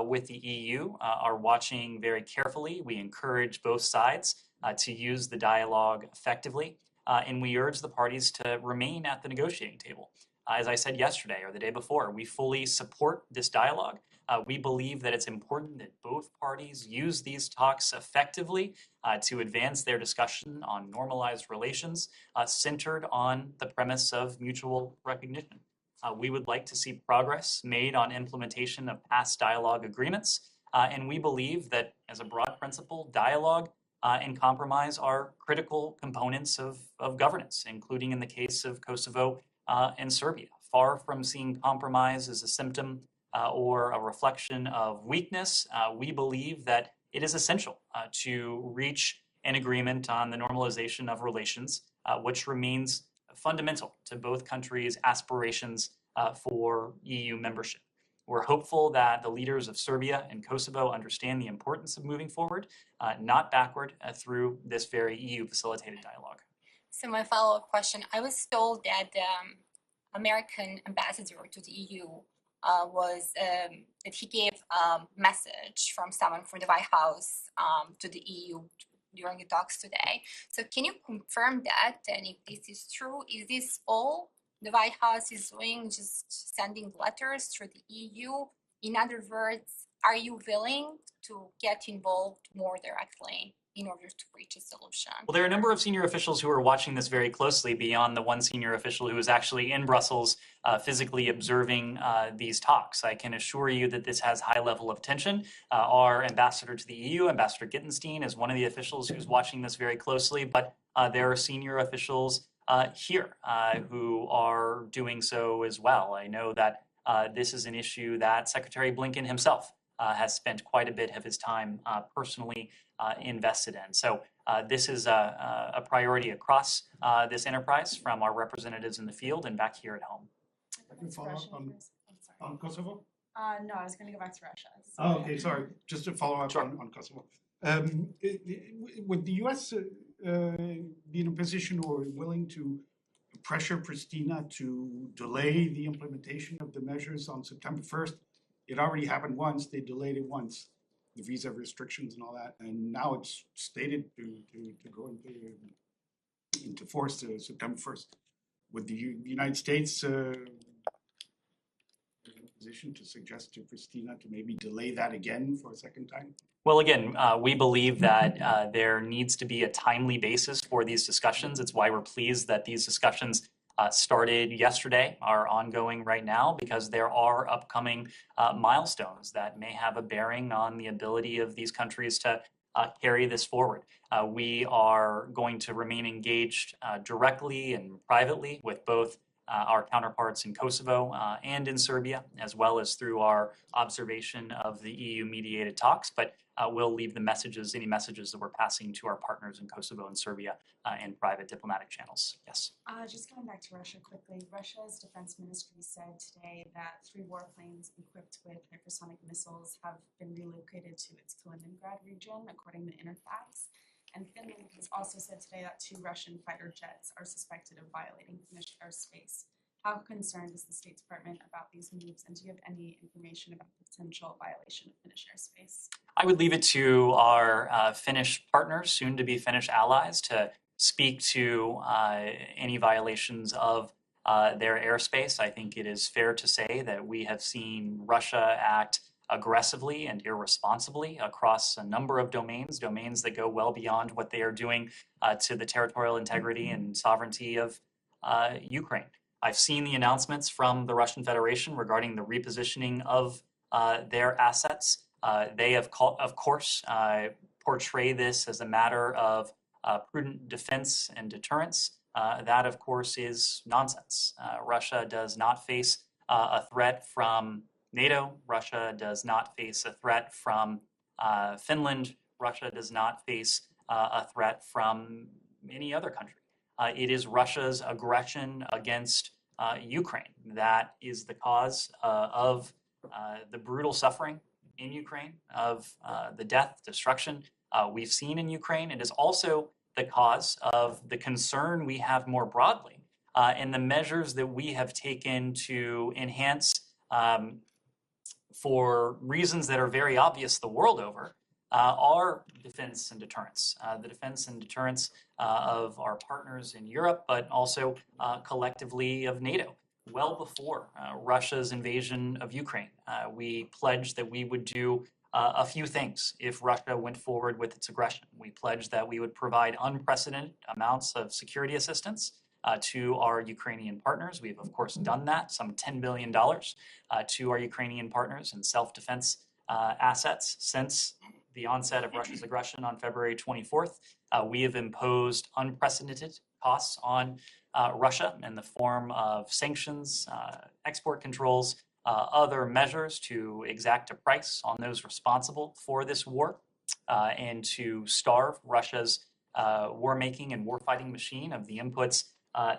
with the EU, are watching very carefully. We encourage both sides to use the dialogue effectively, and we urge the parties to remain at the negotiating table. As I said yesterday or the day before, we fully support this dialogue. We believe that it's important that both parties use these talks effectively to advance their discussion on normalized relations centered on the premise of mutual recognition. We would like to see progress made on implementation of past dialogue agreements, and we believe that, as a broad principle, dialogue and compromise are critical components of governance, including in the case of Kosovo and Serbia. Far from seeing compromise as a symptom or a reflection of weakness, we believe that it is essential to reach an agreement on the normalization of relations, which remains fundamental to both countries' aspirations for EU membership. We're hopeful that the leaders of Serbia and Kosovo understand the importance of moving forward, not backward, through this very EU-facilitated dialogue. So my follow-up question, I was told that the American ambassador to the EU that he gave a message from someone from the White House to the EU during the talks today. So can you confirm that? And if this is true, is this all the White House is doing, just sending letters through the EU? In other words, are you willing to get involved more directly in order to reach a solution? Well, there are a number of senior officials who are watching this very closely beyond the one senior official who is actually in Brussels physically observing these talks. I can assure you that this has high level of attention. Our ambassador to the EU, Ambassador Gittenstein, is one of the officials who's watching this very closely, but there are senior officials here who are doing so as well. I know that this is an issue that Secretary Blinken himself has spent quite a bit of his time personally invested in. So this is a priority across this enterprise from our representatives in the field and back here at home. I can follow up on Kosovo? No, I was going to go back to Russia. Oh, okay, sorry. Just to follow up on Kosovo. Would the U.S. be in a position or willing to pressure Pristina to delay the implementation of the measures on September 1st? It already happened once. They delayed it once, the visa restrictions and all that, and now it's stated to go into force September 1st. Would the United States be in a position to suggest to Pristina to maybe delay that again for a second time? Well, again, we believe that there needs to be a timely basis for these discussions. It's why we're pleased that these discussions started yesterday, are ongoing right now, because there are upcoming milestones that may have a bearing on the ability of these countries to carry this forward. We are going to remain engaged directly and privately with both our counterparts in Kosovo and in Serbia, as well as through our observation of the EU-mediated talks. But we'll leave the messages, any messages that we're passing to our partners in Kosovo and Serbia in private diplomatic channels. Yes. Just going back to Russia quickly, Russia's defense ministry said today that 3 warplanes equipped with hypersonic missiles have been relocated to its Kaliningrad region, according to Interfax. And Finland has also said today that 2 Russian fighter jets are suspected of violating Finnish airspace. How concerned is the State Department about these moves, and do you have any information about the potential violation of Finnish airspace? I would leave it to our Finnish partners, soon to be Finnish allies, to speak to any violations of their airspace. I think it is fair to say that we have seen Russia act aggressively and irresponsibly across a number of domains that go well beyond what they are doing to the territorial integrity and sovereignty of Ukraine. I've seen the announcements from the Russian Federation regarding the repositioning of their assets. They have, of course, portray this as a matter of prudent defense and deterrence. That, of course, is nonsense. Russia does not face a threat from NATO. Russia does not face a threat from Finland. Russia does not face a threat from any other country. It is Russia's aggression against Ukraine that is the cause of the brutal suffering in Ukraine, of the death, destruction we've seen in Ukraine. It is also the cause of the concern we have more broadly in the measures that we have taken to enhance, for reasons that are very obvious the world over, our defense and deterrence, the defense and deterrence of our partners in Europe, but also collectively of NATO. Well before Russia's invasion of Ukraine, we pledged that we would do a few things if Russia went forward with its aggression. We pledged that we would provide unprecedented amounts of security assistance to our Ukrainian partners. We've, of course, done that, some $10 billion to our Ukrainian partners in self-defense assets since the onset of Russia's aggression on February 24th. We have imposed unprecedented costs on Russia in the form of sanctions, export controls, other measures to exact a price on those responsible for this war and to starve Russia's war-making and war-fighting machine of the inputs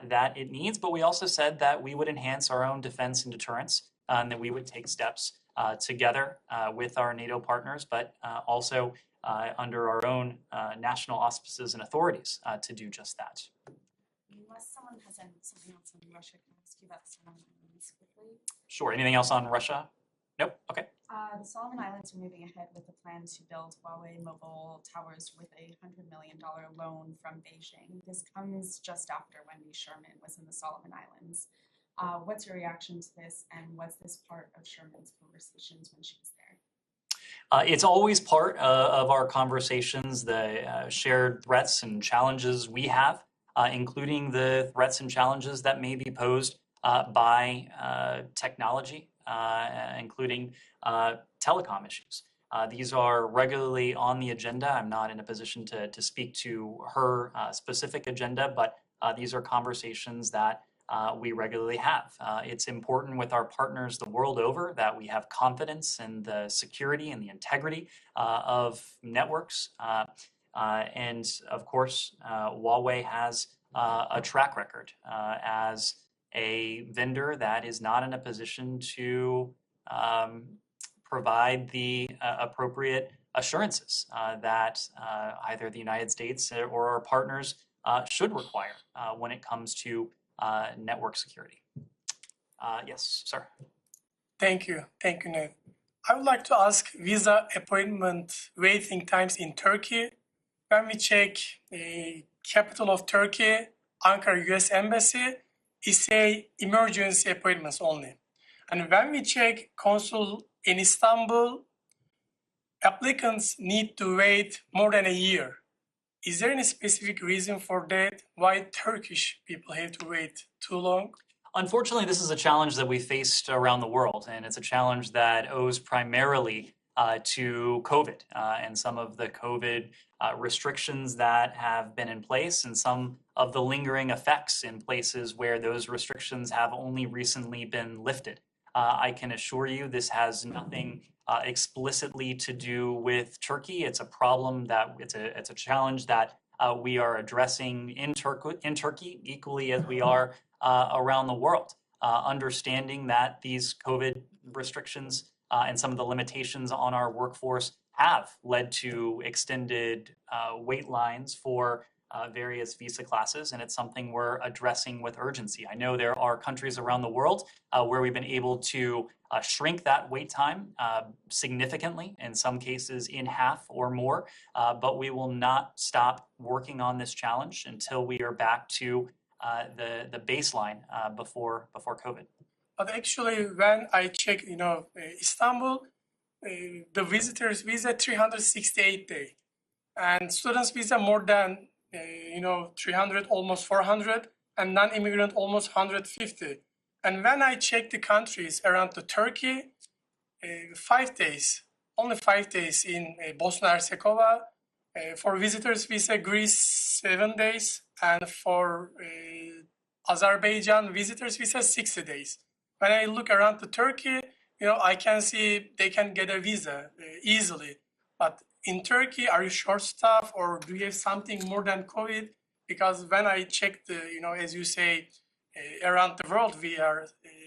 that it needs. But we also said that we would enhance our own defense and deterrence and that we would take steps together with our NATO partners, but also under our own national auspices and authorities to do just that. Unless someone has something else on Russia, can I ask you about the Solomon Islands quickly? Sure. Anything else on Russia? Nope. Okay. The Solomon Islands are moving ahead with the plan to build Huawei mobile towers with a $100 million loan from Beijing. This comes just after Wendy Sherman was in the Solomon Islands. What's your reaction to this, and was this part of Sherman's conversations when she was there? It's always part of our conversations, the shared threats and challenges we have, including the threats and challenges that may be posed by technology, including telecom issues. These are regularly on the agenda. I'm not in a position to speak to her specific agenda, but these are conversations that we regularly have. It's important with our partners the world over that we have confidence in the security and the integrity of networks. And of course, Huawei has a track record as a vendor that is not in a position to provide the appropriate assurances that either the United States or our partners should require when it comes to network security. Yes, sir. Thank you, Ned. I would like to ask visa appointment waiting times in Turkey. When we check the capital of Turkey, Ankara US Embassy, it say emergency appointments only. And when we check consul in Istanbul, applicants need to wait more than a year. Is there any specific reason for that? Why Turkish people have to wait too long? Unfortunately, this is a challenge that we faced around the world, and it's a challenge that owes primarily to COVID and some of the COVID restrictions that have been in place and some of the lingering effects in places where those restrictions have only recently been lifted. I can assure you this has nothing explicitly to do with Turkey. It's a problem that it's a challenge that we are addressing in Turkey equally as we are around the world, understanding that these COVID restrictions and some of the limitations on our workforce have led to extended wait lines for various visa classes, and it's something we're addressing with urgency. I know there are countries around the world where we've been able to shrink that wait time significantly, in some cases in half or more, but we will not stop working on this challenge until we are back to the baseline before COVID. But actually, when I check, Istanbul, the visitors visa 368 days, and students visa more than 300, almost 400, and non-immigrant almost 150. And when I check the countries around the Turkey, 5 days, only 5 days in Bosnia and Herzegovina. For visitors visa, Greece 7 days, and for Azerbaijan visitors visa 60 days. When I look around the Turkey, I can see they can get a visa easily. But in Turkey, are you short-staffed or do you have something more than COVID? Because when I check as you say, around the world we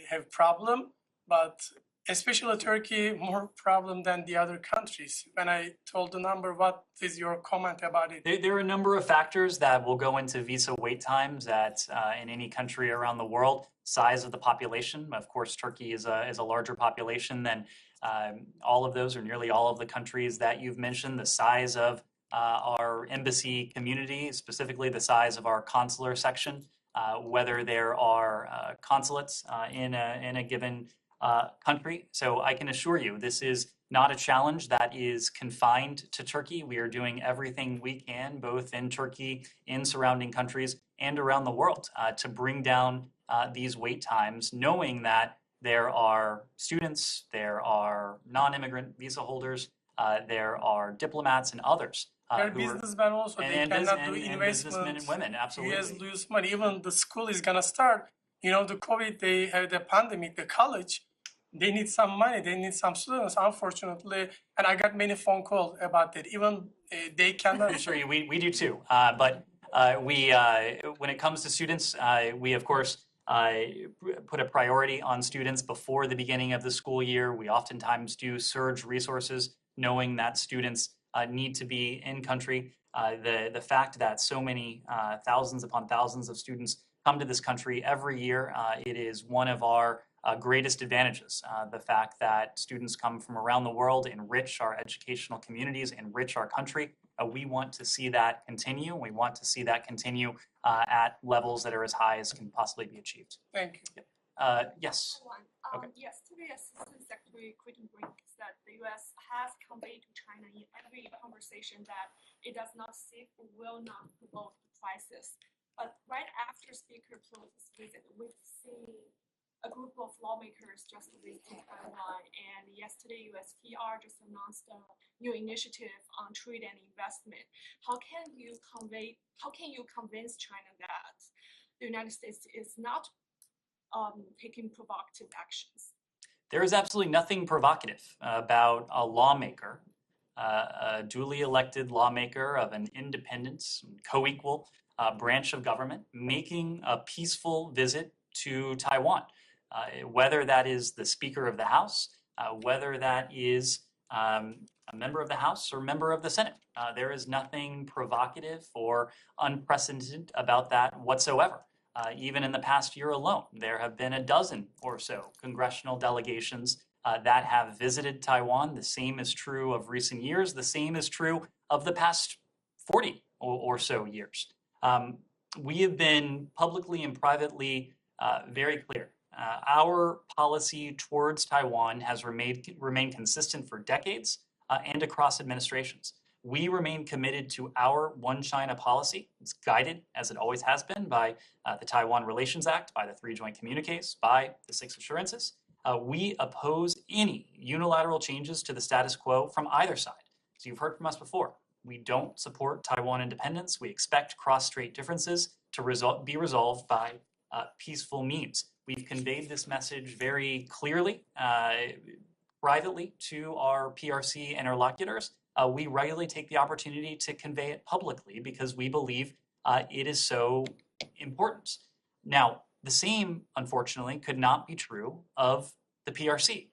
have problem, but especially Turkey more problem than the other countries. When I told the number, what is your comment about it? There are a number of factors that will go into visa wait times in any country around the world. Size of the population, of course, Turkey is a larger population than all of those or nearly all of the countries that you've mentioned. The size of our embassy community, specifically the size of our consular section, whether there are consulates in a given country. So I can assure you this is not a challenge that is confined to Turkey. We are doing everything we can, both in Turkey, in surrounding countries, and around the world to bring down these wait times, knowing that there are students, there are non-immigrant visa holders, there are diplomats and others. There are businessmen also, they cannot do investments. Businessmen and women, absolutely. Yes, lose money. Even the school is gonna start. The COVID, they have the pandemic, the college, they need some money, they need some students, unfortunately. And I got many phone calls about that. Even they cannot. I'm sure we do too. But when it comes to students, we of course put a priority on students before the beginning of the school year. We oftentimes do surge resources, knowing that students need to be in country. The fact that so many thousands upon thousands of students come to this country every year, it is one of our greatest advantages. The fact that students come from around the world, enrich our educational communities, enrich our country. We want to see that continue. We want to see that continue at levels that are as high as can possibly be achieved. Thank you. Yes. Okay. Yesterday, Assistant Secretary Creighton Brink said the U.S. has conveyed to China in every conversation that it does not seek or will not promote the crisis. But right after Speaker Pelosi's visit, we've seen a group of lawmakers just visiting Taiwan, and yesterday USTR just announced a new initiative on trade and investment. How can you convince China that the United States is not taking provocative actions? There is absolutely nothing provocative about a lawmaker, a duly elected lawmaker of an independent, co-equal branch of government, making a peaceful visit to Taiwan. Whether that is the Speaker of the House, whether that is a member of the House or member of the Senate. There is nothing provocative or unprecedented about that whatsoever. Even in the past year alone, there have been a dozen or so congressional delegations that have visited Taiwan. The same is true of recent years. The same is true of the past 40 or so years. We have been publicly and privately very clear. Our policy towards Taiwan has remained consistent for decades and across administrations. We remain committed to our One China policy. It's guided, as it always has been, by the Taiwan Relations Act, by the 3 joint communiques, by the 6 assurances. We oppose any unilateral changes to the status quo from either side. So you've heard from us before. We don't support Taiwan independence. We expect cross-strait differences to be resolved by peaceful means. We've conveyed this message very clearly, privately to our PRC interlocutors. We regularly take the opportunity to convey it publicly because we believe it is so important. Now, the same, unfortunately, could not be true of the PRC.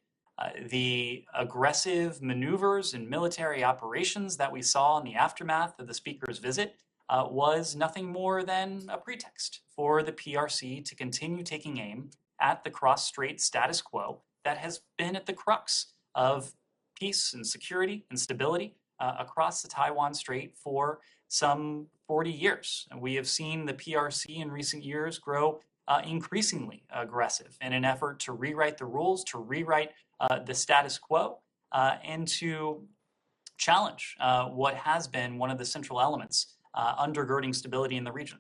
The aggressive maneuvers and military operations that we saw in the aftermath of the Speaker's visit was nothing more than a pretext for the PRC to continue taking aim at the cross-strait status quo that has been at the crux of peace and security and stability across the Taiwan Strait for some 40 years. And we have seen the PRC in recent years grow increasingly aggressive in an effort to rewrite the rules, to rewrite the status quo, and to challenge what has been one of the central elements undergirding stability in the region.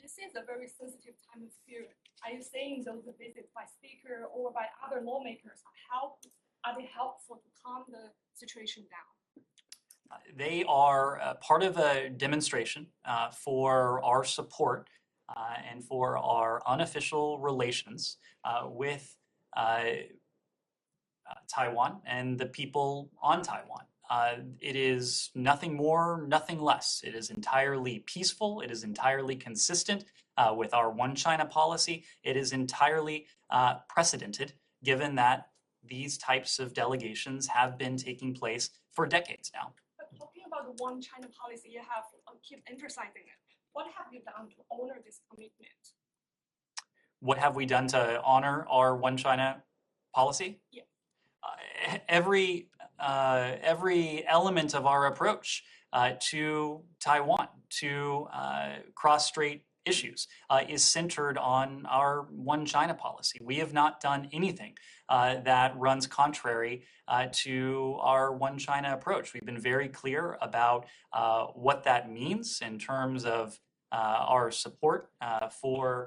This is a very sensitive time of year. Are you saying those visits by Speaker or by other lawmakers are they helpful to calm the situation down? They are part of a demonstration for our support and for our unofficial relations with Taiwan and the people on Taiwan. It is nothing more, nothing less. It is entirely peaceful. It is entirely consistent with our One China policy. It is entirely precedented, given that these types of delegations have been taking place for decades now. But talking about the One China policy, you have keep emphasizing it. What have you done to honor this commitment? What have we done to honor our One China policy? Yeah. Every element of our approach to Taiwan, to cross-strait issues, is centered on our One China policy. We have not done anything that runs contrary to our One China approach. We've been very clear about what that means in terms of our support for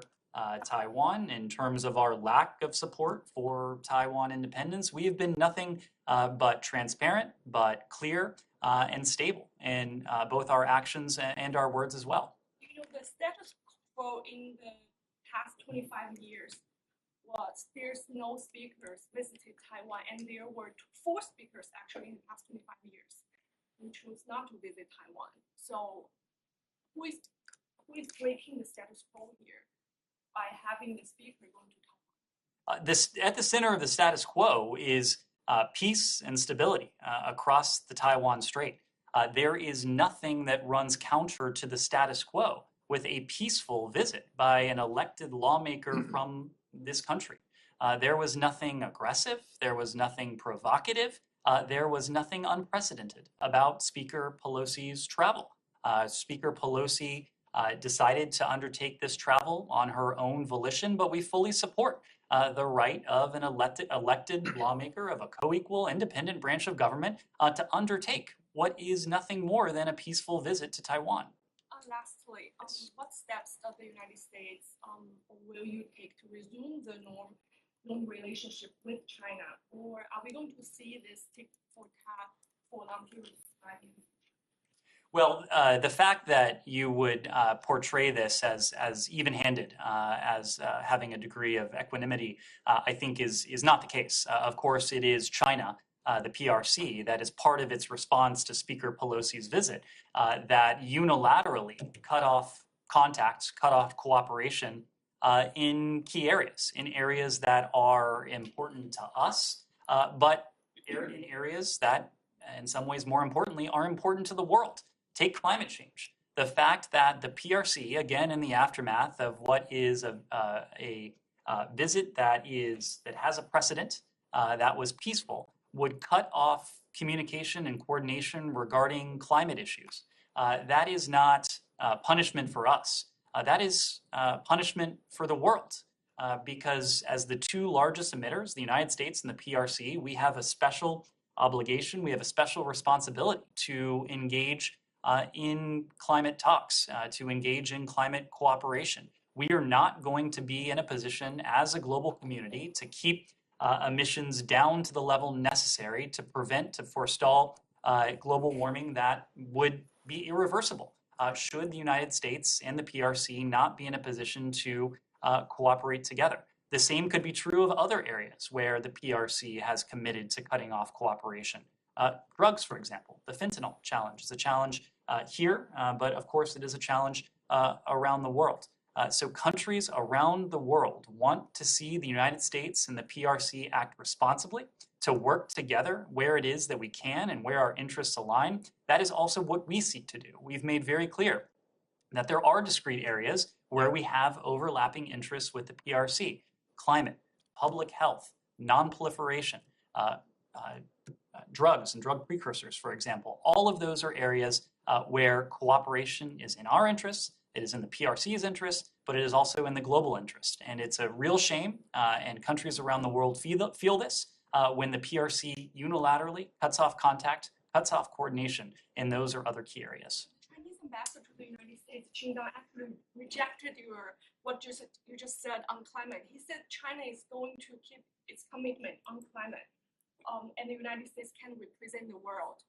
Taiwan, in terms of our lack of support for Taiwan independence. We have been nothing but transparent, but clear and stable in both our actions and our words as well. You know, the status quo in the past 25 years was there's no speakers visited Taiwan, and there were 4 speakers actually in the past 25 years who chose not to visit Taiwan. So who is breaking the status quo here by having the speaker going to Taiwan? At the center of the status quo is peace and stability across the Taiwan Strait. There is nothing that runs counter to the status quo with a peaceful visit by an elected lawmaker from this country. There was nothing aggressive. There was nothing provocative. There was nothing unprecedented about Speaker Pelosi's travel. Speaker Pelosi decided to undertake this travel on her own volition, but we fully support the right of an elected lawmaker of a co-equal independent branch of government to undertake what is nothing more than a peaceful visit to Taiwan. Lastly, what steps of the United States will you take to resume the normal relationship with China, or are we going to see this tick for tat for a long period of time? Well, the fact that you would portray this as even-handed, as having a degree of equanimity, I think is not the case. Of course, it is China, the PRC, that is part of its response to Speaker Pelosi's visit, that unilaterally cut off contacts, cut off cooperation in key areas, in areas that are important to us, but in areas that, in some ways more importantly, are important to the world. Take climate change. The fact that the PRC, again in the aftermath of what is a visit that has a precedent, that was peaceful, would cut off communication and coordination regarding climate issues. That is not punishment for us. That is punishment for the world. Because as the two largest emitters, the United States and the PRC, we have a special obligation, we have a special responsibility to engage in climate talks, to engage in climate cooperation. We are not going to be in a position as a global community to keep emissions down to the level necessary to forestall global warming that would be irreversible should the United States and the PRC not be in a position to cooperate together. The same could be true of other areas where the PRC has committed to cutting off cooperation. Drugs, for example, the fentanyl challenge is a challenge here, but of course it is a challenge around the world. So countries around the world want to see the United States and the PRC act responsibly, to work together where it is that we can and where our interests align. That is also what we seek to do. We've made very clear that there are discrete areas where we have overlapping interests with the PRC: climate, public health, non-proliferation, drugs and drug precursors, for example. All of those are areas where cooperation is in our interests, it is in the PRC's interest, but it is also in the global interest. And it's a real shame, and countries around the world feel this, when the PRC unilaterally cuts off contact, cuts off coordination in those or other key areas. Chinese ambassador to the United States, Qin Gang, actually rejected what you just said on climate. He said China is going to keep its commitment on climate, and the United States can represent the world.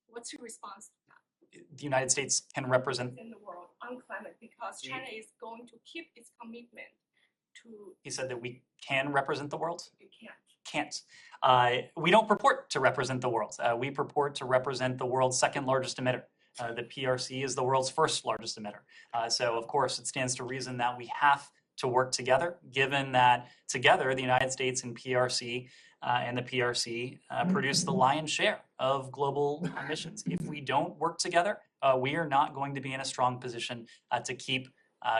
What's your response to that? The United States can represent in the world on climate because China is going to keep its commitment to. He said that we can represent the world? You can't. Can't. We don't purport to represent the world. We purport to represent the world's second largest emitter. The PRC is the world's first largest emitter. So of course it stands to reason that we have to work together, given that together the United States and PRC and the PRC produce the lion's share of global emissions. If we don't work together, we are not going to be in a strong position to keep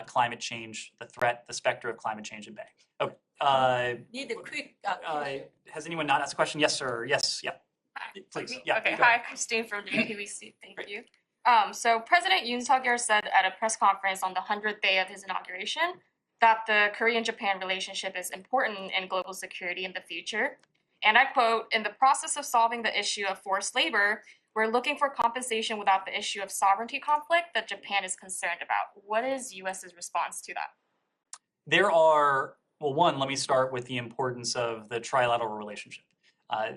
climate change, the threat, the specter of climate change at bay. Okay. Need a quick. Has anyone not asked a question? Yes, sir. Yes. Yeah. Please. Yeah. Okay. Hi, Christine from the UPVC. Thank you. So President Yoon Suk-yeol said at a press conference on the 100th day of his inauguration that the Korean-Japan relationship is important in global security in the future. And I quote, "In the process of solving the issue of forced labor, we're looking for compensation without the issue of sovereignty conflict that Japan is concerned about." What is U.S.'s response to that? There are, well, one, let me start with the importance of the trilateral relationship.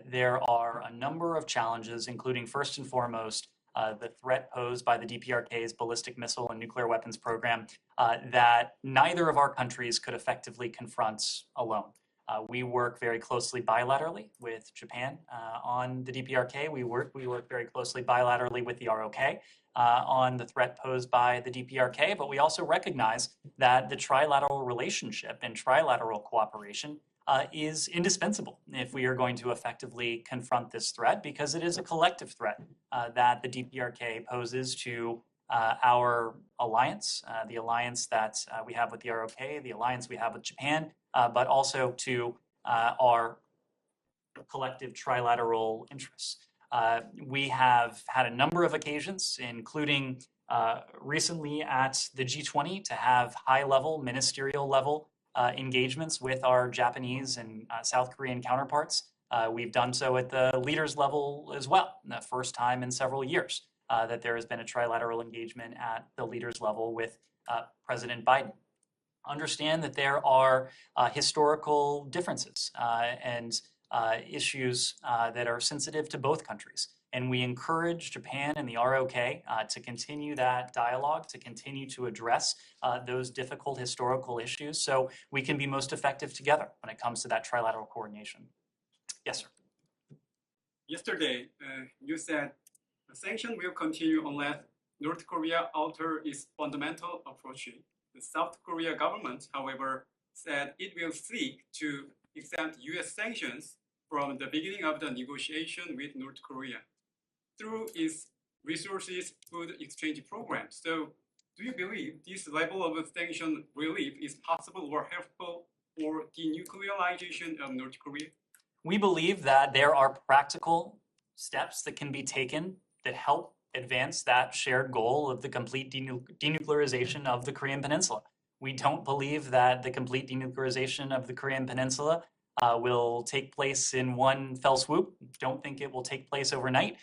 There are a number of challenges, including first and foremost, the threat posed by the DPRK's ballistic missile and nuclear weapons program that neither of our countries could effectively confront alone. We work very closely bilaterally with Japan on the DPRK. We work very closely bilaterally with the ROK on the threat posed by the DPRK, but we also recognize that the trilateral relationship and trilateral cooperation is indispensable if we are going to effectively confront this threat, because it is a collective threat that the DPRK poses to our alliance, the alliance that we have with the ROK, the alliance we have with Japan, but also to our collective trilateral interests. We have had a number of occasions, including recently at the G20 to have high-level, ministerial-level engagements with our Japanese and South Korean counterparts. We've done so at the leaders level as well, the first time in several years that there has been a trilateral engagement at the leaders level with President Biden. Understand that there are historical differences and issues that are sensitive to both countries. And we encourage Japan and the ROK to continue that dialogue, to continue to address those difficult historical issues so we can be most effective together when it comes to that trilateral coordination. Yes, sir. Yesterday, you said the sanction will continue unless North Korea alter its fundamental approach. The South Korea government, however, said it will seek to exempt US sanctions from the beginning of the negotiation with North Korea through its resources food exchange program. So do you believe this level of sanction relief is possible or helpful for denuclearization of North Korea? We believe that there are practical steps that can be taken that help advance that shared goal of the complete denuclearization of the Korean Peninsula. We don't believe that the complete denuclearization of the Korean Peninsula will take place in one fell swoop. Don't think it will take place overnight.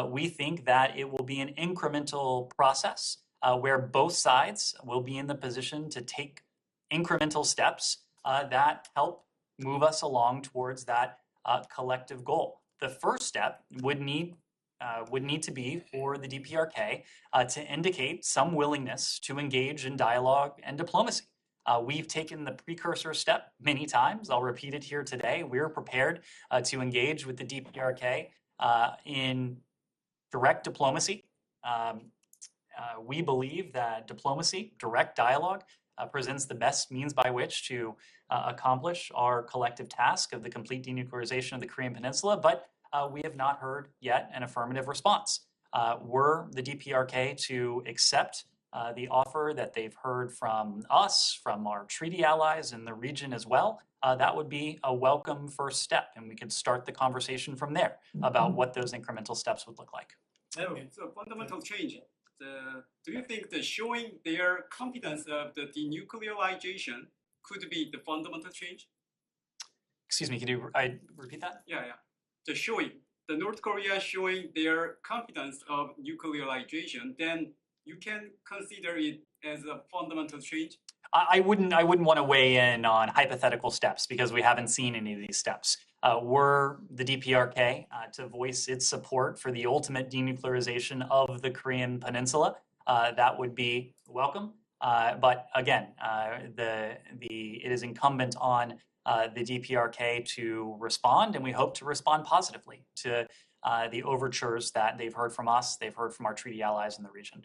We think that it will be an incremental process where both sides will be in the position to take incremental steps that help move us along towards that collective goal. The first step would need to be for the DPRK to indicate some willingness to engage in dialogue and diplomacy. We've taken the precursor step many times. I'll repeat it here today. We're prepared to engage with the DPRK in direct diplomacy. We believe that diplomacy, direct dialogue, presents the best means by which to accomplish our collective task of the complete denuclearization of the Korean Peninsula, but we have not heard yet an affirmative response. Were the DPRK to accept the offer that they've heard from us, from our treaty allies in the region as well, that would be a welcome first step, and we could start the conversation from there about what those incremental steps would look like. So fundamental change. Do you think that showing their confidence of the denuclearization could be the fundamental change? Excuse me, could you repeat that? Yeah. The North Korea showing their confidence of nuclearization, then you can consider it as a fundamental change? I wouldn't want to weigh in on hypothetical steps because we haven't seen any of these steps. Were the DPRK to voice its support for the ultimate denuclearization of the Korean Peninsula, that would be welcome. But again, it is incumbent on the DPRK to respond, and we hope to respond positively to the overtures that they've heard from us, they've heard from our treaty allies in the region.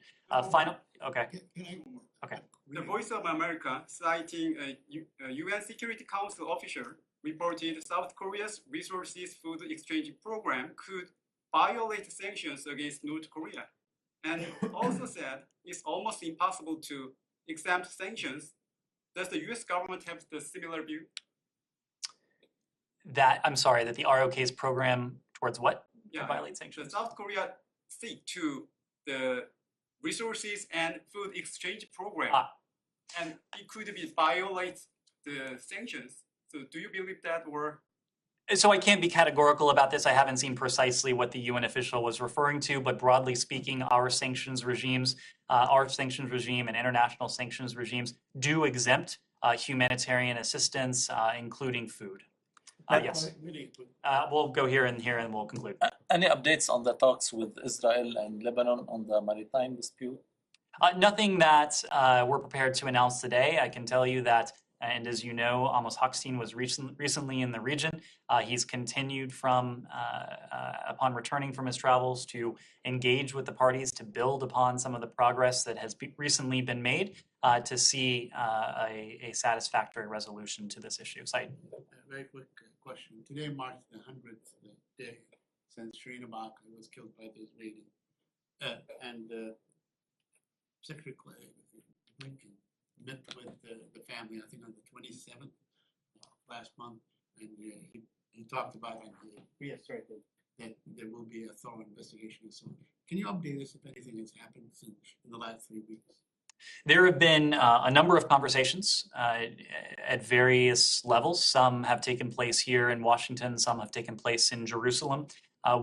Okay. The Voice of America, citing a UN Security Council official, reported South Korea's resources food exchange program could violate sanctions against North Korea, and also said it's almost impossible to exempt sanctions. Does the US government have the similar view? That the ROK's program towards what? Yeah, to violate sanctions? The South Korea seek to the resources and food exchange program, and it could be violate the sanctions. So do you believe that, or? So I can't be categorical about this. I haven't seen precisely what the UN official was referring to, but broadly speaking, our sanctions regime and international sanctions regimes do exempt humanitarian assistance, including food. Yes. We'll go here and we'll conclude. Any updates on the talks with Israel and Lebanon on the maritime dispute? Nothing that we're prepared to announce today. I can tell you that, and as you know, Amos Hochstein was recently in the region. He's continued upon returning from his travels to engage with the parties to build upon some of the progress that has recently been made to see a satisfactory resolution to this issue. Said. Very quick question. Today marks the 100th day since Shireen Abu Akleh was killed by the Israeli. And Secretary Blinken met with the family, I think on the 27th last month, and he talked about and reasserted that there will be a thorough investigation and so on. Can you update us if anything has happened in the last 3 weeks? There have been a number of conversations at various levels. Some have taken place here in Washington, some have taken place in Jerusalem,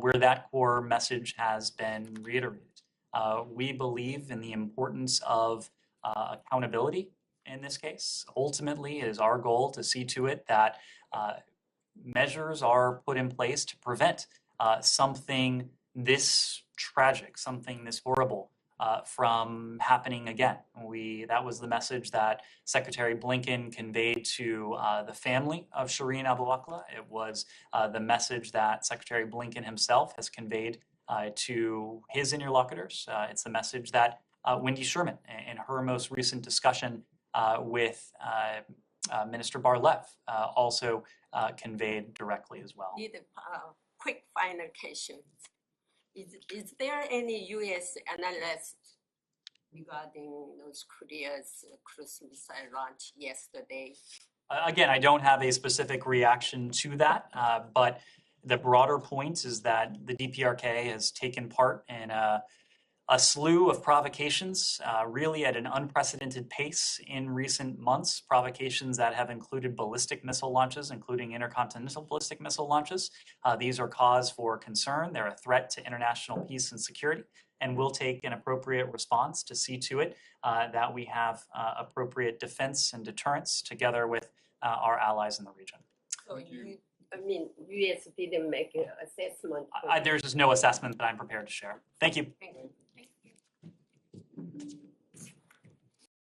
where that core message has been reiterated. We believe in the importance of accountability in this case. Ultimately, it is our goal to see to it that measures are put in place to prevent something this tragic, something this horrible from happening again. That was the message that Secretary Blinken conveyed to the family of Shireen Abu Akleh. It was the message that Secretary Blinken himself has conveyed to his interlocutors. It's the message that Wendy Sherman, in her most recent discussion with Minister Bar-Lev, also conveyed directly as well. Need a quick final question. Is there any U.S. analyst regarding North Korea's cruise missile launch yesterday? Again, I don't have a specific reaction to that, but the broader point is that the DPRK has taken part in a slew of provocations, really at an unprecedented pace in recent months, provocations that have included ballistic missile launches, including intercontinental ballistic missile launches. These are cause for concern. They're a threat to international peace and security, and we'll take an appropriate response to see to it that we have appropriate defense and deterrence together with our allies in the region. So U.S. didn't make an assessment. There's just no assessment that I'm prepared to share. Thank you. Thank you.